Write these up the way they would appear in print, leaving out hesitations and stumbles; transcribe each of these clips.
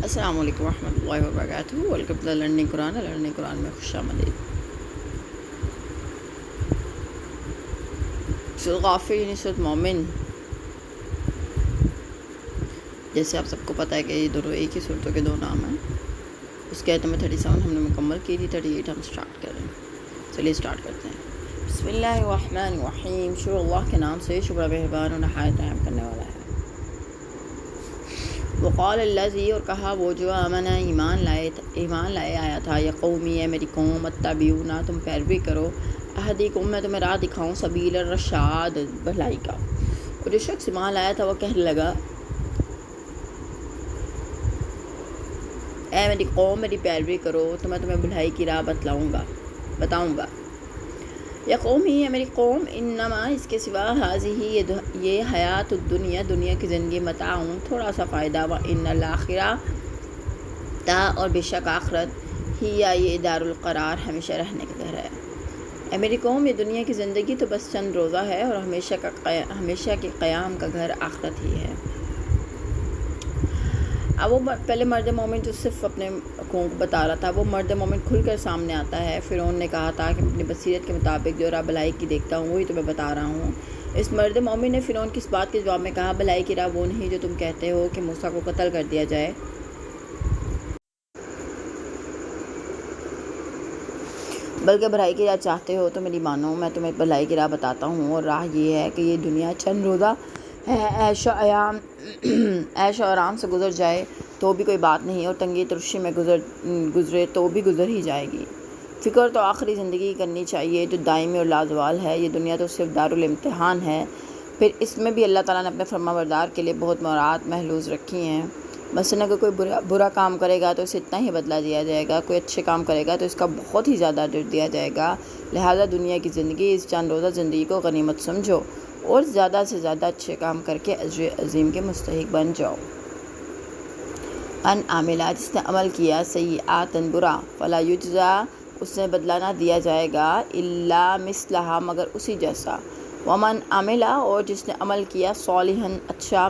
السلام علیکم ورحمۃ اللہ وبرکاتہ۔ ویلکم ٹو لرننگ قرآن میں خوش آمدید۔ سورۃ غافر یعنی سورۃ مومن، جیسے آپ سب کو پتہ ہے کہ یہ دونوں ایک ہی صورتوں کے دو نام ہیں۔ اس کے آیت نمبر 37 ہم نے مکمل کی تھی، 38 ہم سٹارٹ کر رہے ہیں۔ چلیے سٹارٹ کرتے ہیں۔ بسم اللہ الرحمن الرحیم۔ شروع اللہ کے نام سے، شکر مہربان و نہایت رحم کرنے والا ہے۔ وقال الذی، اور کہا وہ جو آمن ایمان لائے آیا تھا، یا قومی، ہے میری قوم، اتبعونا، تم پیروی کرو، اہدیکم، میں تمہیں راہ دکھاؤں، سبیل الرشاد، بھلائی کا۔ اور جو شخص ایمان لایا تھا وہ کہنے لگا، اے میری قوم میری پیروی کرو تو میں تمہیں بھلائی کی راہ بتاؤں گا۔ یا قوم ہی ہے میری قوم، انما، اس کے سوا، حاضی، یہ حیات الدنیا، دنیا کی زندگی، متاعون، تھوڑا سا فائدہ، و ان الاخرہ، اور بے شک آخرت، ہی یا یہ دار القرار، ہمیشہ رہنے کا گھر ہے۔ اے میری قوم، یہ دنیا کی زندگی تو بس چند روزہ ہے، اور ہمیشہ کے قیام کا گھر آخرت ہی ہے۔ اب وہ پہلے مرد مومن جو صرف اپنے قوم کو بتا رہا تھا، وہ مرد مومن کھل کر سامنے آتا ہے۔ فرعون نے کہا تھا کہ اپنی بصیرت کے مطابق جو راہ بھلائی کی دیکھتا ہوں وہی تمہیں بتا رہا ہوں۔ اس مرد مومن نے فرعون کی اس بات کے جواب میں کہا، بھلائی کی راہ وہ نہیں جو تم کہتے ہو کہ موسیٰ کو قتل کر دیا جائے، بلکہ بھلائی کی راہ چاہتے ہو تو میری مانو، میں تمہیں بھلائی کی راہ بتاتا ہوں۔ اور راہ یہ ہے کہ یہ دنیا چند روزہ ہے، عیش و آرام سے گزر جائے تو بھی کوئی بات نہیں، اور تنگی ترشی میں گزرے تو بھی گزر ہی جائے گی۔ فکر تو آخری زندگی کرنی چاہیے جو دائمی اور لازوال ہے۔ یہ دنیا تو صرف دارالامتحان ہے، پھر اس میں بھی اللہ تعالیٰ نے اپنے فرما بردار کے لیے بہت مراعات محلوظ رکھی ہیں۔ مثلاً اگر کوئی برا کام کرے گا تو اسے اتنا ہی بدلہ دیا جائے گا، کوئی اچھے کام کرے گا تو اس کا بہت ہی زیادہ اجر دیا جائے گا۔ لہٰذا دنیا کی زندگی، اس چند روزہ زندگی کو غنیمت سمجھو اور زیادہ سے زیادہ اچھے کام کر کے اجر عظیم کے مستحق بن جاؤ۔ ان عاملہ، جس نے عمل کیا، سیئاتن، برا، فلا یجزا، اس نے بدلہ نہ دیا جائے گا، الا مثلہا، مگر اسی جیسا، ومن عملہ، اور جس نے عمل کیا، صالحا، اچھا،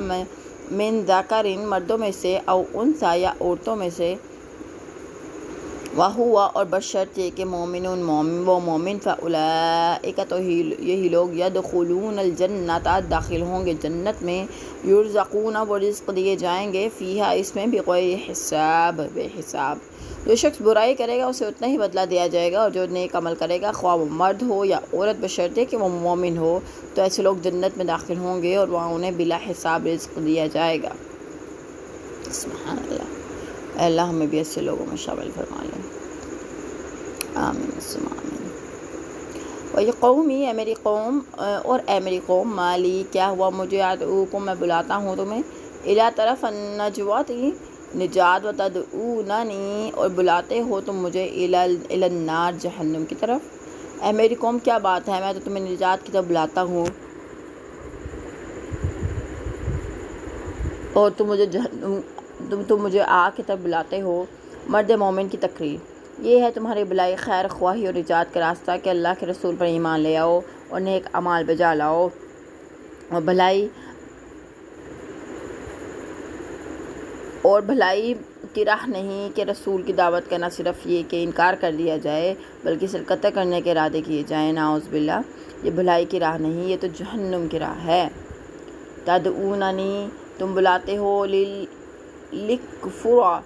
من ذکر، مردوں میں سے، او انثی، یا عورتوں میں سے، وہو، اور بشرط یہ کہ مومن، وہ مومن، فاولئک، تو یہی لوگ، یدخلون الجنت، داخل ہوں گے جنت میں، یرزقون، وہ رزق دیے جائیں گے، فیہا، اس میں، بغیر حساب، بے حساب۔ جو شخص برائی کرے گا اسے اتنا ہی بدلہ دیا جائے گا، اور جو نیک عمل کرے گا، خواہ وہ مرد ہو یا عورت، بشرطے کہ وہ مومن ہو، تو ایسے لوگ جنت میں داخل ہوں گے اور وہاں انہیں بلا حساب رزق دیا جائے گا۔ سبحان اللہ۔ اے اللہ ہمیں بھی ایسے لوگوں میں شامل فرما لیں، آمین ثم آمین۔ وَيَا قَوْمِ، اے میری قوم، اور اے میری قوم، مالی، کیا ہوا مجھے، ادعوکم، میں بلاتا ہوں تمہیں، الی، طرف النجوۃ، نجات، وتدعوننی، اور بلاتے ہو تم مجھے، الی النار، جہنم کی طرف۔ اے میری قوم، کیا بات ہے، میں تو تمہیں نجات کی طرف بلاتا ہوں اور تم مجھے آگ کی طرف بلاتے ہو۔ مرد مومن کی تقریر، یہ ہے تمہاری بلائی، خیر خواہی اور نجات کا راستہ کہ اللہ کے رسول پر ایمان لے آؤ اور نیک اعمال بجا لاؤ، اور بھلائی کی راہ نہیں کہ رسول کی دعوت کا نہ صرف یہ کہ انکار کر دیا جائے بلکہ اسے قتل کرنے کے ارادے کیے جائیں، نعوذ باللہ۔ یہ بھلائی کی راہ نہیں، یہ تو جہنم کی راہ ہے۔ تدعوننی، تم بلاتے ہو، لکفر،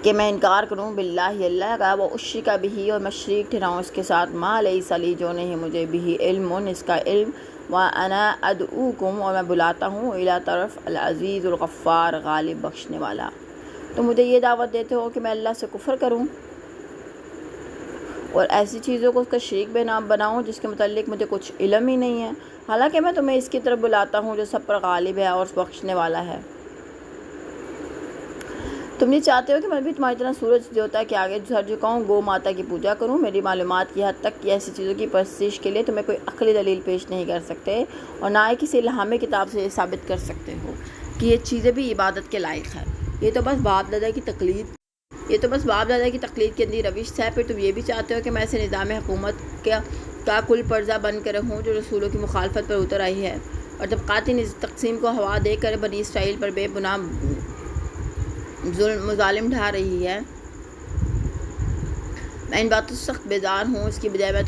کہ میں انکار کروں، باللہ، اللہ کا، وہ اشرک بہ، اور میں شریک ٹھہراؤں اس کے ساتھ، ما لیس لی، جو نہیں مجھے، بہ، علم، اس کا علم، وانا ادعوکم، اور میں بلاتا ہوں، الی، طرف العزیز الغفار، غالب بخشنے والا۔ تو مجھے یہ دعوت دیتے ہو کہ میں اللہ سے کفر کروں اور ایسی چیزوں کو اس کا شریک بناؤں جس کے متعلق مجھے کچھ علم ہی نہیں ہے، حالانکہ میں تمہیں اس کی طرف بلاتا ہوں جو سب پر غالب ہے اور بخشنے والا ہے۔ تم یہ چاہتے ہو کہ میں بھی تمہاری طرح سورج دیوتا کے آگے جھر جھکاؤں، گو ماتا کی پوجا کروں، میری معلومات کی حد تک کہ ایسی چیزوں کی پرستش کے لیے تمہیں کوئی عقلی دلیل پیش نہیں کر سکتے، اور نہ ہی کسی الہامی کتاب سے یہ ثابت کر سکتے ہو کہ یہ چیزیں بھی عبادت کے لائق ہیں۔ یہ تو بس باپ دادا کی تقلید کی اندھی روش ہے۔ پھر تم یہ بھی چاہتے ہو کہ میں ایسے نظام حکومت کا کل پرزہ بن کر رہوں جو رسولوں کی مخالفت پر اتر آئی ہے، اور طبقاتی تقسیم کو ہوا دے کر بنی اسرائیل پر بے پناہ مظالم ڈھا رہی ہے۔ میں ان باتوں سے سخت بیزار ہوں، اس کی بجائے میں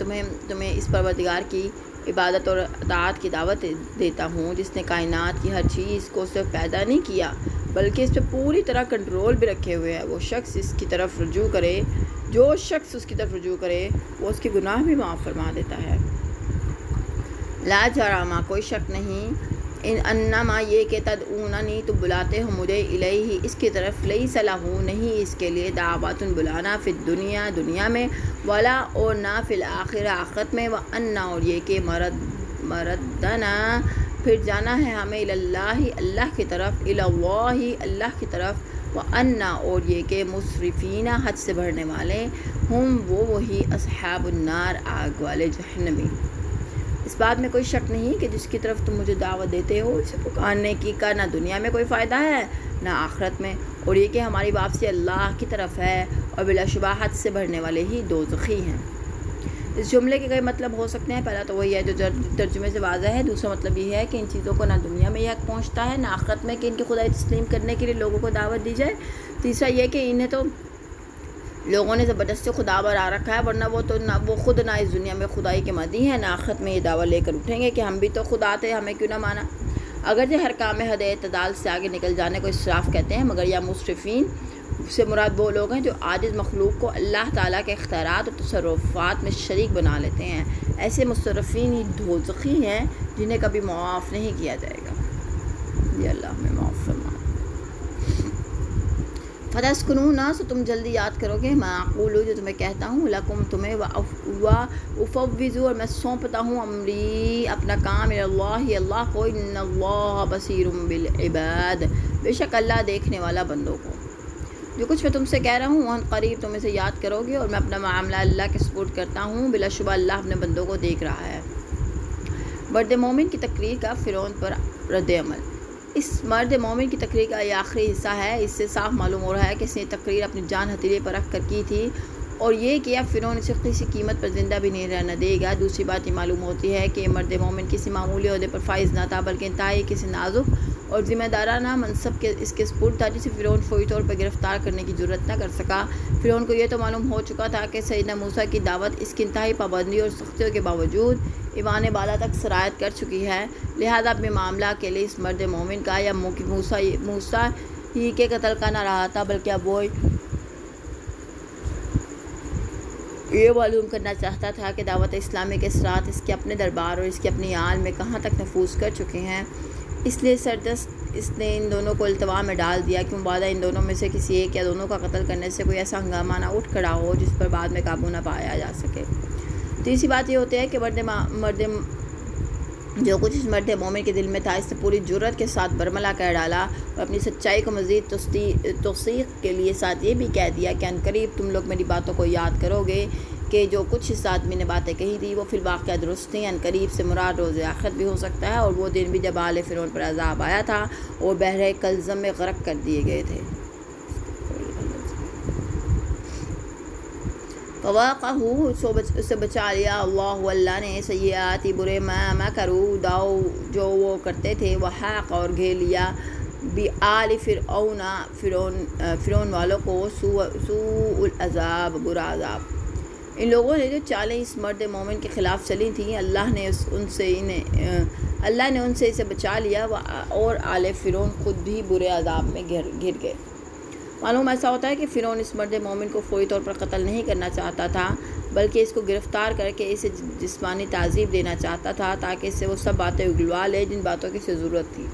تمہیں اس پروردگار کی عبادت اور اطاعت کی دعوت دیتا ہوں جس نے کائنات کی ہر چیز کو صرف پیدا نہیں کیا بلکہ اس پہ پوری طرح کنٹرول بھی رکھے ہوئے ہے۔ جو شخص اس کی طرف رجوع کرے وہ اس کے گناہ بھی معاف فرما دیتا ہے۔ لا جرم، کوئی شک نہیں، انما یہ کہ تدعوننی، تو بلاتے ہو مجھے، الیہ، اس کی طرف، لیس لہ، نہیں اس کے لیے، دعوت، بلانا، فی الدنیا، دنیا میں، ولا، اور نہ، فی الآخرہ، آخرت میں، وان، اور یہ کہ مردنا، پھر جانا ہے ہمیں، اللہ، اللہ کی طرف، اللہ، اللہ کی طرف، وان، اور یہ کہ مسرفین، حد سے بڑھنے والے، ہم، وہی، اصحاب النار، آگ والے، جہنمی۔ اس بات میں کوئی شک نہیں کہ جس کی طرف تم مجھے دعوت دیتے ہو اسے پکارنے کا نہ دنیا میں کوئی فائدہ ہے نہ آخرت میں، اور یہ کہ ہماری واپسی اللہ کی طرف ہے، اور بلا شبہ حد سے بڑھنے والے ہی دوزخی ہیں۔ اس جملے کے کئی مطلب ہو سکتے ہیں۔ پہلا تو وہی ہے جو ترجمے سے واضح ہے۔ دوسرا مطلب یہ ہے کہ ان چیزوں کو نہ دنیا میں یہ حق پہنچتا ہے نہ آخرت میں کہ ان کی خدائی تسلیم کرنے کے لیے لوگوں کو دعوت دی جائے۔ تیسرا یہ کہ انہیں تو لوگوں نے زبردستی خدا بنا رکھا ہے، ورنہ وہ خود نہ اس دنیا میں خدائی کے مدعی ہیں نہ آخرت میں یہ دعویٰ لے کر اٹھیں گے کہ ہم بھی تو خدا تھے، ہمیں کیوں نہ مانا۔ اگرچہ ہر کام میں حد اعتدال سے آگے نکل جانے کو اسراف کہتے ہیں، مگر یا مسرفین سے مراد وہ لوگ ہیں جو عاجز مخلوق کو اللہ تعالیٰ کے اختیارات اور تصرفات میں شریک بنا لیتے ہیں۔ ایسے مسرفین ہی دوزخی ہیں جنہیں کبھی معاف نہیں کیا جائے گا۔ یہ اللہ میں معاف فرما۔ فتذکرون، سو تم جلدی یاد کرو گے، ما اقول، جو تمہیں کہتا ہوں، لکم، تمہیں، وافوض، اور میں سونپتا ہوں، امری، اپنا کام، اللہ، اللہ کو، ان اللہ بصیر بالعباد، بے شک اللہ دیکھنے والا بندوں کو۔ جو کچھ میں تم سے کہہ رہا ہوں ان قریب تم اسے یاد کرو گے، اور میں اپنا معاملہ اللہ کے سپرد کرتا ہوں، بلا شبہ اللہ اپنے بندوں کو دیکھ رہا ہے۔ مرد مومن کی تقریر کا فرعون پر رد عمل۔ اس مرد مومن کی تقریر کا یہ آخری حصہ ہے۔ اس سے صاف معلوم ہو رہا ہے کہ اس نے تقریر اپنی جان ہتھیلے پر رکھ کر کی تھی، اور یہ کہ اب فرعون اسے کسی قیمت پر زندہ بھی نہیں رہنا دے گا۔ دوسری بات یہ معلوم ہوتی ہے کہ یہ مرد مومن کسی معمولی عہدے پر فائز نہ تھا، بلکہ انتہائی کسی نازک اور ذمہ دارانہ منصب کے اس کے سپرد تھا، جسے فرعون فوری طور پر گرفتار کرنے کی جرات نہ کر سکا۔ فرعون کو یہ تو معلوم ہو چکا تھا کہ سیدنا موسیٰ کی دعوت اس کی انتہائی پابندی اور سختیوں کے باوجود ایوان بالا تک سرایت کر چکی ہے، لہذا اپنے معاملہ کے لیے اس مرد مومن کا یا موسیٰ ہی کے قتل کا نہ رہا تھا، بلکہ اب وہ یہ معلوم کرنا چاہتا تھا کہ دعوت اسلامی کے اثرات اس کے اپنے دربار اور اس کی اپنی آل میں کہاں تک نفوذ کر چکے ہیں۔ اس لیے سردست اس نے ان دونوں کو التوا میں ڈال دیا کہ مبادہ ان دونوں میں سے کسی ایک یا دونوں کا قتل کرنے سے کوئی ایسا ہنگامہ نہ اٹھ کھڑا ہو جس پر بعد میں قابو نہ پایا جا سکے۔ تیسری بات یہ ہوتی ہے کہ جو کچھ اس مرد مومن کے دل میں تھا اس نے پوری جرت کے ساتھ برملا کر ڈالا، اور اپنی سچائی کو مزید توثیق کے لیے ساتھ یہ بھی کہہ دیا کہ عنقریب تم لوگ میری باتوں کو یاد کرو گے کہ جو کچھ اس آدمی نے باتیں کہی تھی وہ فی الواقع درست تھیں۔ عنقریب سے مراد روز آخرت بھی ہو سکتا ہے، اور وہ دن بھی جب آل فرعون پر عذاب آیا تھا اور بحر کلزم میں غرق کر دیے گئے تھے۔ فواقہ، اسے بچا لیا اللہ، اللہ نے، سیئات، برے، ما کرو، داؤ، جو وہ کرتے تھے، وحاق، اور گھیر لیا، بآل فرعون، فرعون والوں کو، سوء العذاب، برا عذاب۔ ان لوگوں نے جو چالیں اس مرد مومن کے خلاف چلی تھیں، اللہ نے ان سے اسے بچا لیا، اور آل فرعون خود بھی برے عذاب میں گر گئے۔ معلوم ایسا ہوتا ہے کہ فرعون اس مرد مومن کو فوری طور پر قتل نہیں کرنا چاہتا تھا، بلکہ اس کو گرفتار کر کے اسے جسمانی تعذیب دینا چاہتا تھا تاکہ اس سے وہ سب باتیں اگلوا لے جن باتوں کی اسے ضرورت تھی۔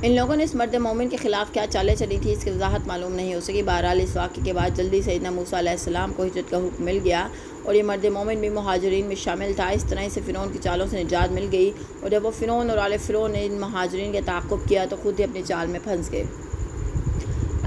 ان لوگوں نے اس مرد مومن کے خلاف کیا چالیں چلی تھی اس کی وضاحت معلوم نہیں ہو سکی۔ بہرحال اس واقعے کے بعد جلدی سیدنا موسیٰ علیہ السلام کو ہجرت کا حکم مل گیا، اور یہ مرد مومن بھی مہاجرین میں شامل تھا۔ اس طرح اسے فرعون کی چالوں سے نجات مل گئی، اور جب وہ فرعون اور آل فرعون نے ان مہاجرین کا تعاقب کیا تو خود ہی اپنی چال میں پھنس گئے۔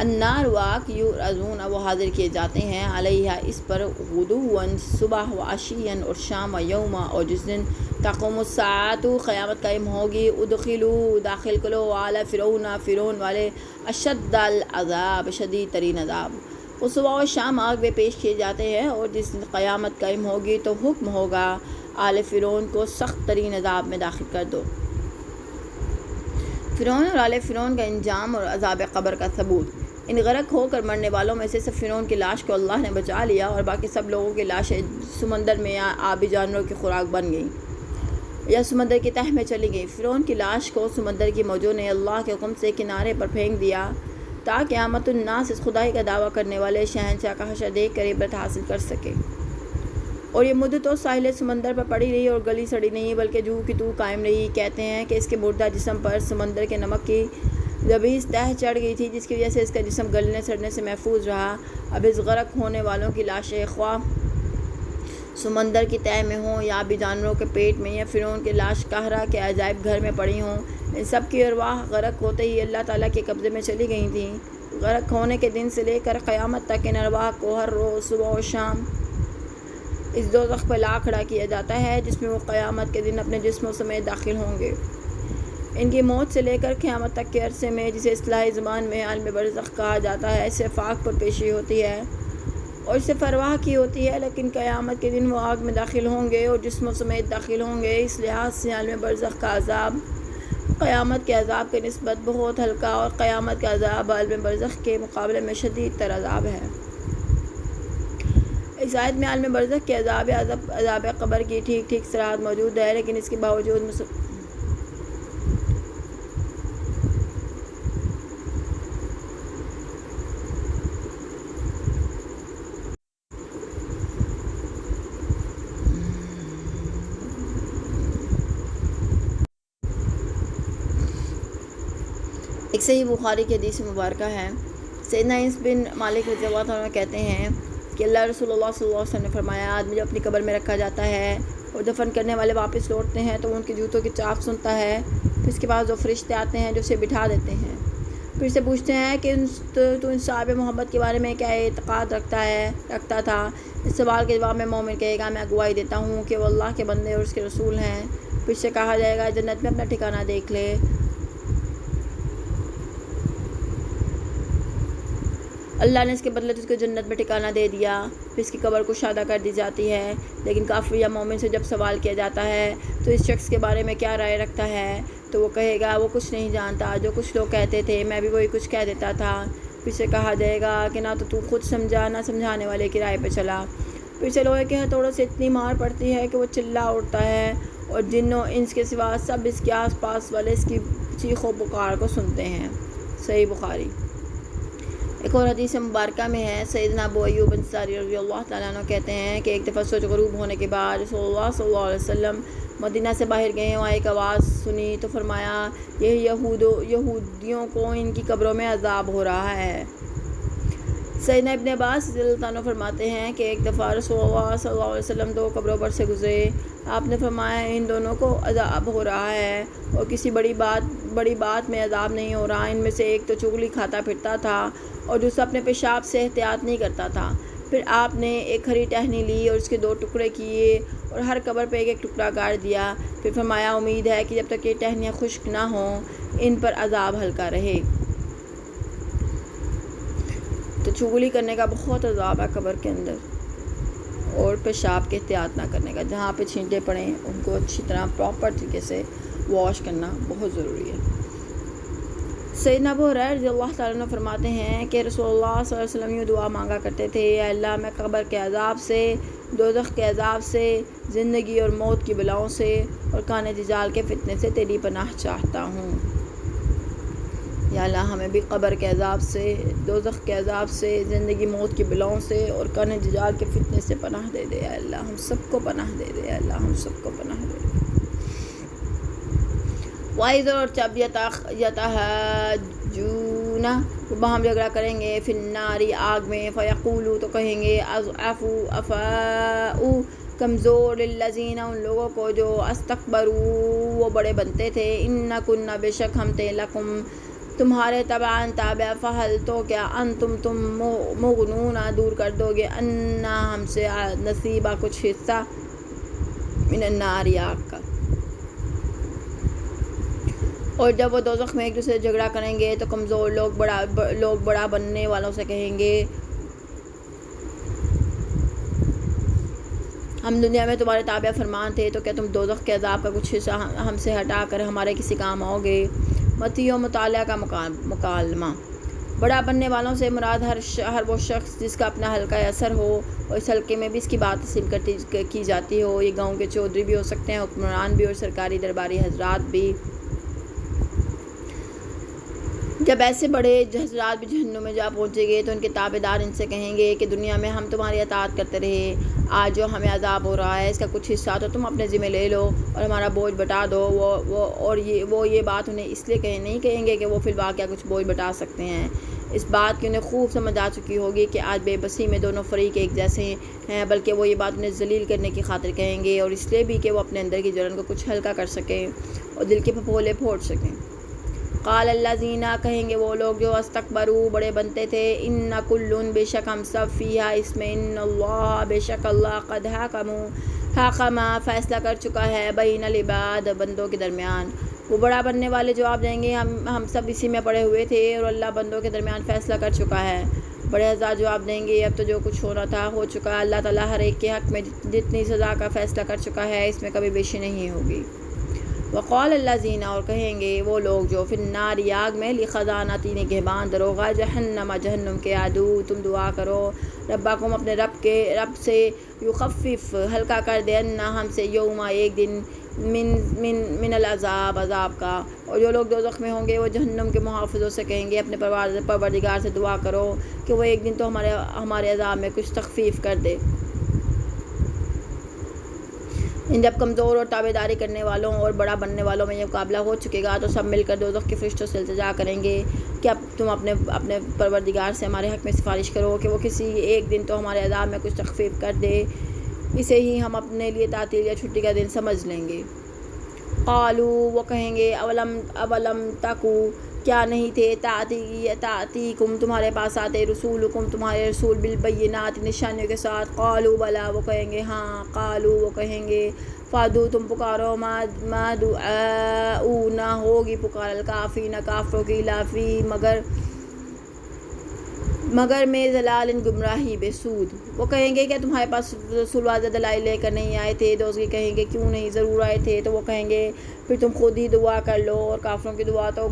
النار، واق، یعرضون، وہ حاضر کیے جاتے ہیں، علیہ، اس پر، غدواً، صبح، وعشیاً، اور شام، یوم، اور جس دن، تقوم الساعۃ، قیامت قائم ہوگی، ادخلوا، داخل کرو، آل فرعون، فرعون والے، اشد العذاب، شدید ترین عذاب۔ وہ صبح و شام آگ میں پیش کیے جاتے ہیں، اور جس دن قیامت قائم ہوگی تو حکم ہوگا آل فرعون کو سخت ترین عذاب میں داخل کر دو۔ فرعون اور آل فرعون کا انجام اور عذاب قبر کا ثبوت۔ ان غرق ہو کر مرنے والوں میں سے صرف فرعون کی لاش کو اللہ نے بچا لیا اور باقی سب لوگوں کی لاشیں سمندر میں یا آبی جانوروں کی خوراک بن گئیں یا سمندر کی تہہ میں چلی گئیں۔ فرعون کی لاش کو سمندر کی موجوں نے اللہ کے حکم سے کنارے پر پھینک دیا تاکہ قیامت الناس اس خدائی کا دعویٰ کرنے والے شہنشاہ کا حشر دیکھ کر عبرت حاصل کر سکے۔ اور یہ مدتوں ساحل سمندر پر پڑی رہی اور گلی سڑی نہیں بلکہ جو کی تو قائم رہی۔ کہتے ہیں کہ اس کے مردہ جسم پر سمندر کے نمک کی لبیز تہ چڑھ گئی تھی جس کی وجہ سے اس کا جسم گلنے سڑنے سے محفوظ رہا۔ اب اس غرق ہونے والوں کی لاشیں خواہ سمندر کی تہہ میں ہوں یا آبی جانوروں کے پیٹ میں یا فرعون کی لاش قاہرہ کے عجائب گھر میں پڑی ہوں، ان سب کی ارواح غرق ہوتے ہی اللہ تعالیٰ کے قبضے میں چلی گئی تھیں۔ غرق ہونے کے دن سے لے کر قیامت تک ان ارواح کو ہر روز صبح و شام اس دوزخ پہ لا کھڑا کیا جاتا ہے جس میں وہ قیامت کے دن اپنے جسموں سمیت داخل ہوں گے۔ ان کی موت سے لے کر قیامت تک کے عرصے میں جسے اصطلاحی زبان میں عالم برزخ کہا جاتا ہے، اس سے فاق پر پیشی ہوتی ہے اور اس سے ارواح کی ہوتی ہے، لیکن قیامت کے دن وہ آگ میں داخل ہوں گے اور جسموں سمیت داخل ہوں گے۔ اس لحاظ سے عالم برزخ کا عذاب قیامت کے عذاب کی نسبت بہت ہلکا اور قیامت کا عذاب عالم برزخ کے مقابلے میں شدید تر عذاب ہے۔ اس آیت میں عالم برزخ کے عذاب قبر کی ٹھیک صراحت موجود ہے، لیکن اس کے باوجود ایک صحیح بخاری کی حدیث مبارکہ ہے، سیدنا انس بن مالک رضی اللہ عنہ کہتے ہیں کہ اللہ رسول اللہ صلی اللہ علیہ وسلم نے فرمایا، آدمی جو اپنی قبر میں رکھا جاتا ہے اور دفن کرنے والے واپس لوٹتے ہیں تو وہ ان کے جوتوں کی چاپ سنتا ہے، پھر اس کے پاس دو فرشتے آتے ہیں جو اسے بٹھا دیتے ہیں، پھر اسے پوچھتے ہیں کہ تو ان صحاب محمد کے بارے میں کیا اعتقاد رکھتا تھا۔ اس سوال کے جواب میں مومن کہے گا، میں گواہی دیتا ہوں کہ وہ اللہ کے بندے اور اس کے رسول ہیں۔ پھر سے کہا جائے گا، جنت میں اپنا ٹھکانہ دیکھ لے۔ اللہ نے اس کے بدلے اس کو جنت میں ٹھکانہ دے دیا، پھر اس کی قبر کشادہ کر دی جاتی ہے۔ لیکن کافر یا مومن سے جب سوال کیا جاتا ہے تو اس شخص کے بارے میں کیا رائے رکھتا ہے تو وہ کہے گا، وہ کچھ نہیں جانتا، جو کچھ لوگ کہتے تھے میں بھی وہی کچھ کہہ دیتا تھا۔ پھر سے کہا جائے گا کہ نہ تو خود سمجھا نہ سمجھانے والے کی رائے پہ چلا۔ پھر سے لوہے کے ہتھوڑوں سے اتنی مار پڑتی ہے کہ وہ چلا اٹھتا ہے اور جن و انس کے سوا سب اس کے آس پاس والے اس کی چیخ و پکار کو سنتے ہیں۔ صحیح بخاری۔ ایک اور حدیث مبارکہ میں ہے، سیدنا ابو ایوب انصاری رضی اللہ تعالیٰ عنہ کہتے ہیں کہ ایک دفعہ سورج غروب ہونے کے بعد رسول اللہ صلی اللہ علیہ وسلم مدینہ سے باہر گئے، وہاں ایک آواز سنی تو فرمایا، یہ یہودیوں کو ان کی قبروں میں عذاب ہو رہا ہے۔ سیدنا ابن عباس رضی اللہ عنہ فرماتے ہیں کہ ایک دفعہ رسول اللہ صلی اللہ علیہ وسلم دو قبروں پر سے گزرے، آپ نے فرمایا ان دونوں کو عذاب ہو رہا ہے اور کسی بڑی بات میں عذاب نہیں ہو رہا۔ ان میں سے ایک تو چغلی کھاتا پھرتا تھا اور دوسرا اپنے پیشاب سے احتیاط نہیں کرتا تھا۔ پھر آپ نے ایک ہری ٹہنی لی اور اس کے دو ٹکڑے کیے اور ہر قبر پہ ایک ٹکڑا گاڑ دیا۔ پھر فرمایا، امید ہے کہ جب تک یہ ٹہنیاں خشک نہ ہوں ان پر عذاب ہلکا رہے۔ تو چغلی کرنے کا بہت عذاب ہے قبر کے اندر، اور پیشاب کے احتیاط نہ کرنے کا، جہاں پہ چھینٹے پڑیں ان کو اچھی طرح پراپر طریقے سے واش کرنا بہت ضروری ہے۔ سیدنا ابو ہریرہ رضی اللہ تعالیٰ عنہ فرماتے ہیں کہ رسول اللہ صلی اللہ علیہ وسلم یہ دعا مانگا کرتے تھے، اے اللہ میں قبر کے عذاب سے، دوزخ کے عذاب سے، زندگی اور موت کی بلاؤں سے اور کان دجال کے فتنے سے تیری پناہ چاہتا ہوں۔ یا اللہ ہمیں بھی قبر کے عذاب سے، دوزخ کے عذاب سے، زندگی موت کی بلاؤں سے اور کان دجال کے فتنے سے پناہ دے دے۔ یا اللہ ہم سب کو پناہ دے دے۔ یا اللہ ہم سب کو پناہ دے دے۔ وَإِذَا اور جب یتحاجون باہم جھگڑا کریں گے، فی النار آگ میں، فیقولو تو کہیں گے، افاؤ کمزور، للذین ان لوگوں کو جو استکبروا وہ بڑے بنتے تھے، انا کننا بے شک ہم تھے، لکم تمہارے تبعا تابع، فہل تو کیا تم مغنون دور کر دو گے، انا ہم سے نصیبہ کچھ حصہ، من النار آگ کا۔ اور جب وہ دوزخ میں ایک دوسرے سے جھگڑا کریں گے تو کمزور لوگ بڑا بننے والوں سے کہیں گے، ہم دنیا میں تمہارے تابع فرمان تھے تو کیا تم دوزخ کے عذاب کا کچھ حصہ ہم سے ہٹا کر ہمارے کسی کام آؤ گے؟ متی و مطالعہ کا مکالمہ۔ بڑا بننے والوں سے مراد ہر وہ شخص جس کا اپنا حلقہ اثر ہو اور اس حلقے میں بھی اس کی بات تسلیم کی جاتی ہو۔ یہ گاؤں کے چودھری بھی ہو سکتے ہیں، حکمران بھی اور سرکاری درباری حضرات بھی۔ جب ایسے بڑے حضرات بھی جہنم میں جا پہنچیں گے تو ان کے تابع دار ان سے کہیں گے کہ دنیا میں ہم تمہاری اطاعت کرتے رہے، آج جو ہمیں عذاب ہو رہا ہے اس کا کچھ حصہ تو تم اپنے ذمہ لے لو اور ہمارا بوجھ بٹا دو۔ وہ یہ بات انہیں اس لیے نہیں کہیں گے کہ وہ فی الواقعہ کچھ بوجھ بٹا سکتے ہیں، اس بات کی انہیں خوب سمجھ آ چکی ہوگی کہ آج بے بسی میں دونوں فریق ایک جیسے ہیں، بلکہ وہ یہ بات انہیں ذلیل کرنے کی خاطر کہیں گے اور اس لیے بھی کہ وہ اپنے اندر کی جلن کو کچھ ہلکا کر سکیں اور دل کے پھپھولے پھوڑ سکیں۔ قال الذین، کہیں گے وہ لوگ جو استکبروا بڑے بنتے تھے، ان کل بے شک ہم سب فیہا اس میں، ان اللہ بے شک اللہ قد حکم فیصلہ کر چکا ہے، بین العباد بندوں کے درمیان۔ وہ بڑا بننے والے جواب دیں گے ہم سب اسی میں پڑے ہوئے تھے اور اللہ بندوں کے درمیان فیصلہ کر چکا ہے۔ بڑے حضرات جواب دیں گے اب تو جو کچھ ہونا تھا ہو چکا، اللہ تعالیٰ ہر ایک کے حق میں جتنی سزا کا فیصلہ کر چکا ہے، اس میں کبھی بیشی نہیں ہوگی۔ وقال الذین، اور کہیں گے وہ لوگ جو فی النار آگ میں، لخزانتی نگہبان دروغہ جہنم جہنم کے، عدو تم دعا کرو ربکم اپنے رب سے، یخفف ہلکا کر دے، انا ہم سے، یوما ایک دن، من العذاب عذاب کا۔ اور جو لوگ دوزخ میں ہوں گے وہ جہنم کے محافظوں سے کہیں گے اپنے پروردگار سے دعا کرو کہ وہ ایک دن تو ہمارے عذاب میں کچھ تخفیف کر دے۔ جب کمزور اور تابع داری کرنے والوں اور بڑا بننے والوں میں یہ مقابلہ ہو چکے گا تو سب مل کر دوزخ کے فرشتوں سے التجا کریں گے کہ اب تم اپنے پروردگار سے ہمارے حق میں سفارش کرو کہ وہ کسی ایک دن تو ہمارے عذاب میں کچھ تخفیف کر دے، اسے ہی ہم اپنے لیے تعطیل یا چھٹی کا دن سمجھ لیں گے۔ قالو، وہ کہیں گے اولم تکو، کیا نہیں تھے، تأتیکم تمہارے پاس آتے، رسولکم تمہارے رسول، بالبینات نشانیوں کے ساتھ، قالو بلا، وہ کہیں گے ہاں، قالو وہ کہیں گے فادو تم پکارو، ما دعاؤنا ہوگی پکار، الکافرین کافروں کی، لافی مگر میں ضلال گمراہی بے سود۔ وہ کہیں گے کہ تمہارے پاس رسول واضح دلائل لے کر نہیں آئے تھے؟ دوزخی کہیں گے کیوں نہیں، ضرور آئے تھے۔ تو وہ کہیں گے پھر تم خود ہی دعا کر لو، اور کافروں کی دعا تو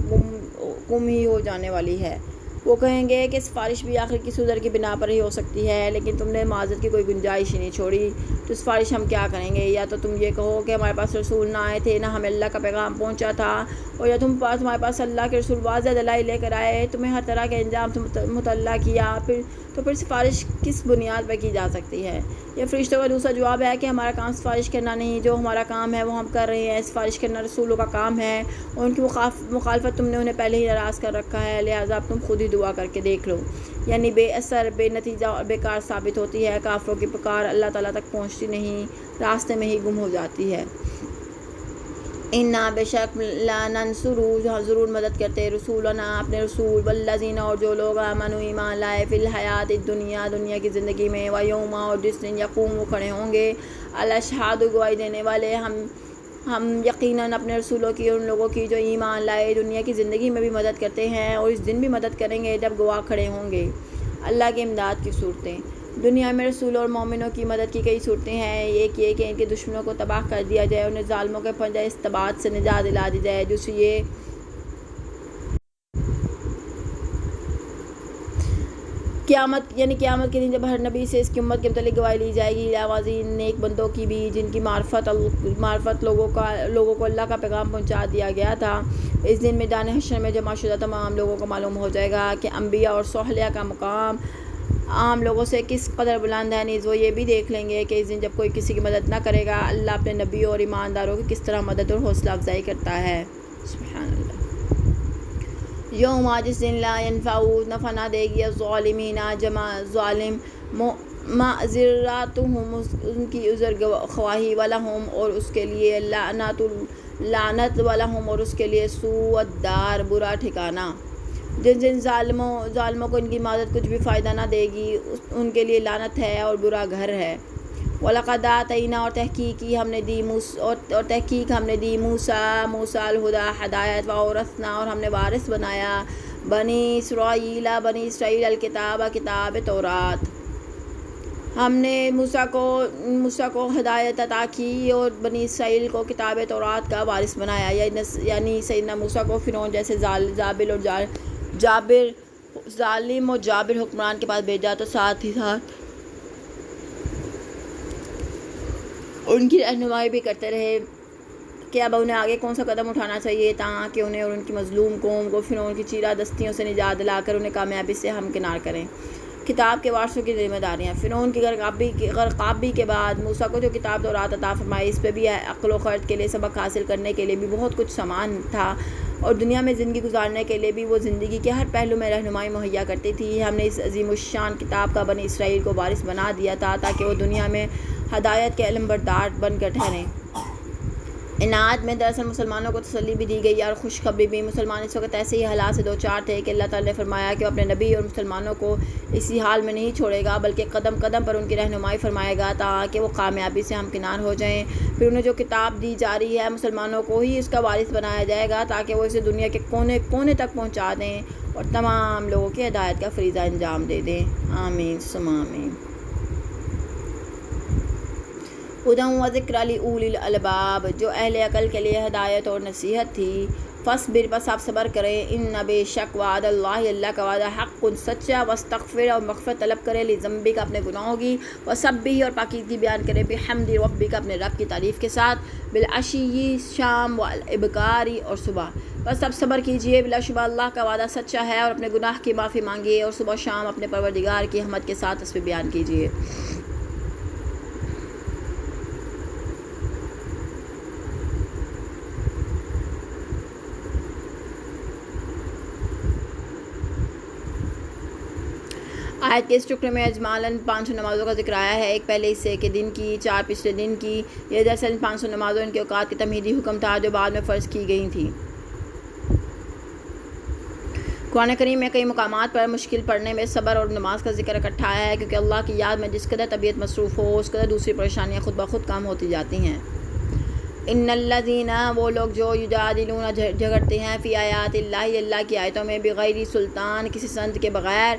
گم ہی ہو جانے والی ہے۔ وہ کہیں گے کہ سفارش بھی آخر کس عذر کی بنا پر ہی ہو سکتی ہے، لیکن تم نے معذرت کی کوئی گنجائش ہی نہیں چھوڑی، تو سفارش ہم کیا کریں گے؟ یا تو تم یہ کہو کہ ہمارے پاس رسول نہ آئے تھے، نہ ہمیں اللہ کا پیغام پہنچا تھا، اور یا تمہارے پاس اللہ کے رسول واضح دلائل لے کر آئے، تمہیں ہر طرح کے انجام سے مطلع کیا، تو پھر سفارش کس بنیاد پر کی جا سکتی ہے؟ یہ فرشتوں کا دوسرا جواب ہے کہ ہمارا کام سفارش کرنا نہیں، جو ہمارا کام ہے وہ ہم کر رہے ہیں، سفارش کرنا رسولوں کا کام ہے، اور ان کی مخالفت تم نے انہیں پہلے ہی ناراض کر رکھا ہے، لہٰذا اب تم خود ہی دعا کر کے دیکھ لو۔ یعنی بے اثر، بے نتیجہ اور بیکار ثابت ہوتی ہے، کافروں کی پکار اللہ تعالیٰ تک پہنچتی نہیں، راستے میں ہی گم ہو جاتی ہے۔ انا بے شک لننصر ضرور مدد کرتے، رسولنا اپنے رسول، والذین اور جو لوگ آمنوا ایمان لائے، فی الحیات الدنیا دنیا کی زندگی میں، ویوم اور جس دن یقوم وہ کھڑے ہوں گے، الاشہاد گواہی دینے والے، ہم یقیناً اپنے رسولوں کی اور ان لوگوں کی جو ایمان لائے دنیا کی زندگی میں بھی مدد کرتے ہیں، اور اس دن بھی مدد کریں گے جب گواہ کھڑے ہوں گے۔ اللہ کی امداد کی صورتیں، دنیا میں رسولوں اور مومنوں کی مدد کی کئی صورتیں ہیں۔ ایک یہ کہ ان کے دشمنوں کو تباہ کر دیا جائے، انہیں ظالموں کے پنجہ استباد سے نجات دلا دی جائے۔ دوسری یہ قیامت کے دن جب ہر نبی سے اس کی امت کے متعلق گواہی لی جائے گی، علاوہ نیک بندوں کی بھی جن کی معرفت لوگوں کو اللہ کا پیغام پہنچا دیا گیا تھا۔ اس دن میدان حشر میں جمع شدہ تمام لوگوں کو معلوم ہو جائے گا کہ انبیاء اور صالحہ کا مقام عام لوگوں سے کس قدر بلند ہے، نیز وہ یہ بھی دیکھ لیں گے کہ اس دن جب کوئی کسی کی مدد نہ کرے گا، اللہ اپنے نبیوں اور ایمانداروں کی کس طرح مدد اور حوصلہ افزائی کرتا ہے۔ سبحان اللہ۔ یوم، جس دن، لا ینفع نفع نہ دے گی، الظالمین ظالم، معذراتہم ان کی عذر خواہی، ولہم اور اس کے لیے، لعنت ولہم اور اس کے لیے، سوء الدار برا ٹھکانہ۔ جن ظالموں کو ان کی معذرت کچھ بھی فائدہ نہ دے گی، ان کے لیے لعنت ہے اور برا گھر ہے۔ وَلَقَدْ آتَيْنَا اور تحقیق ہم نے دی موسیٰ الہدیٰ ہدایت، وَأَوْرَثْنَا اور ہم نے وارث بنایا، بنی اسرائیل الکتاب کتاب تورات۔ ہم نے موسیٰ کو ہدایت عطا کی اور بنی اسرائیل کو کتاب تورات کا وارث بنایا، یعنی سیدنا موسیٰ کو فرعون جیسے ظالم اور جابر حکمران کے پاس بھیجا، تو ساتھ ہی ساتھ ان کی رہنمائی بھی کرتے رہے کہ اب انہیں آگے کون سا قدم اٹھانا چاہیے تاکہ انہیں اور ان کی مظلوم قوم کو فرعون کی چیرہ دستیوں سے نجات دلا کر انہیں کامیابی سے ہمکنار کریں۔ کتاب کے وارثوں کی ذمہ داریاں۔ فرعون کی غرقابی کے بعد موسیٰ کو جو کتاب تورات عطا فرمائی، اس پہ بھی عقل و خرد کے لیے سبق حاصل کرنے کے لیے بھی بہت کچھ سامان تھا، اور دنیا میں زندگی گزارنے کے لیے بھی وہ زندگی کے ہر پہلو میں رہنمائی مہیا کرتی تھی۔ ہم نے اس عظیم الشان کتاب کا بنی اسرائیل کو وارث بنا دیا تھا تاکہ وہ دنیا میں ہدایت کے علمبردار بن کر ٹھہریں۔ انعام میں دراصل مسلمانوں کو تسلی بھی دی گئی اور خوشخبری بھی۔ مسلمان اس وقت ایسے ہی حالات سے دوچار تھے کہ اللہ تعالیٰ نے فرمایا کہ وہ اپنے نبی اور مسلمانوں کو اسی حال میں نہیں چھوڑے گا، بلکہ قدم قدم پر ان کی رہنمائی فرمائے گا تاکہ وہ کامیابی سے ہمکنار ہو جائیں۔ پھر انہیں جو کتاب دی جا رہی ہے، مسلمانوں کو ہی اس کا وارث بنایا جائے گا تاکہ وہ اسے دنیا کے کونے کونے تک پہنچا دیں اور تمام لوگوں کی ہدایت کا فریضہ انجام دے دیں۔ آمین ثم آمین۔ ہدی و ذکر لأولی الالباب، جو اہل عقل کے لیے ہدایت اور نصیحت تھی۔ فاصبر، بس آپ صبر کریں، ان بے شک وعد اللہ، اللہ کا وعدہ حق سچا، واستغفر، اور مغفرت طلب کرے، لذنبک، اپنے گناہوں کی، وسبح، اور پاکیزگی بیان کرے، بحمد ربک، اپنے رب کی تعریف کے ساتھ، بالعشی، شام، والابکار، اور صبح۔ بس اب صبر کیجئے، بلا شبہ اللہ کا وعدہ سچا ہے، اور اپنے گناہ کی معافی مانگیے، اور صبح و شام اپنے پروردگار کی حمد کے ساتھ تسبیح بیان کیجئے۔ آیت کے اس ٹکڑے میں اجمالاً 500 نمازوں کا ذکر آیا ہے، ایک پہلے حصے کے دن کی، 4 پچھلے دن کی۔ یہ دراصل 500 نمازوں ان کے اوقات کے تمہیدی حکم تھا جو بعد میں فرض کی گئی تھیں۔ قرآن کریم میں کئی مقامات پر مشکل پڑھنے میں صبر اور نماز کا ذکر اکٹھا آیا ہے، کیونکہ اللہ کی یاد میں جس قدر طبیعت مصروف ہو، اس قدر دوسری پریشانیاں خود بخود کم ہوتی جاتی ہیں۔ ان الذین، وہ لوگ جو یجادلون، جھگڑتے ہیں، فی آیات اللہ، اللہ کی آیتوں میں، بغیر سلطان، کسی سند کے بغیر،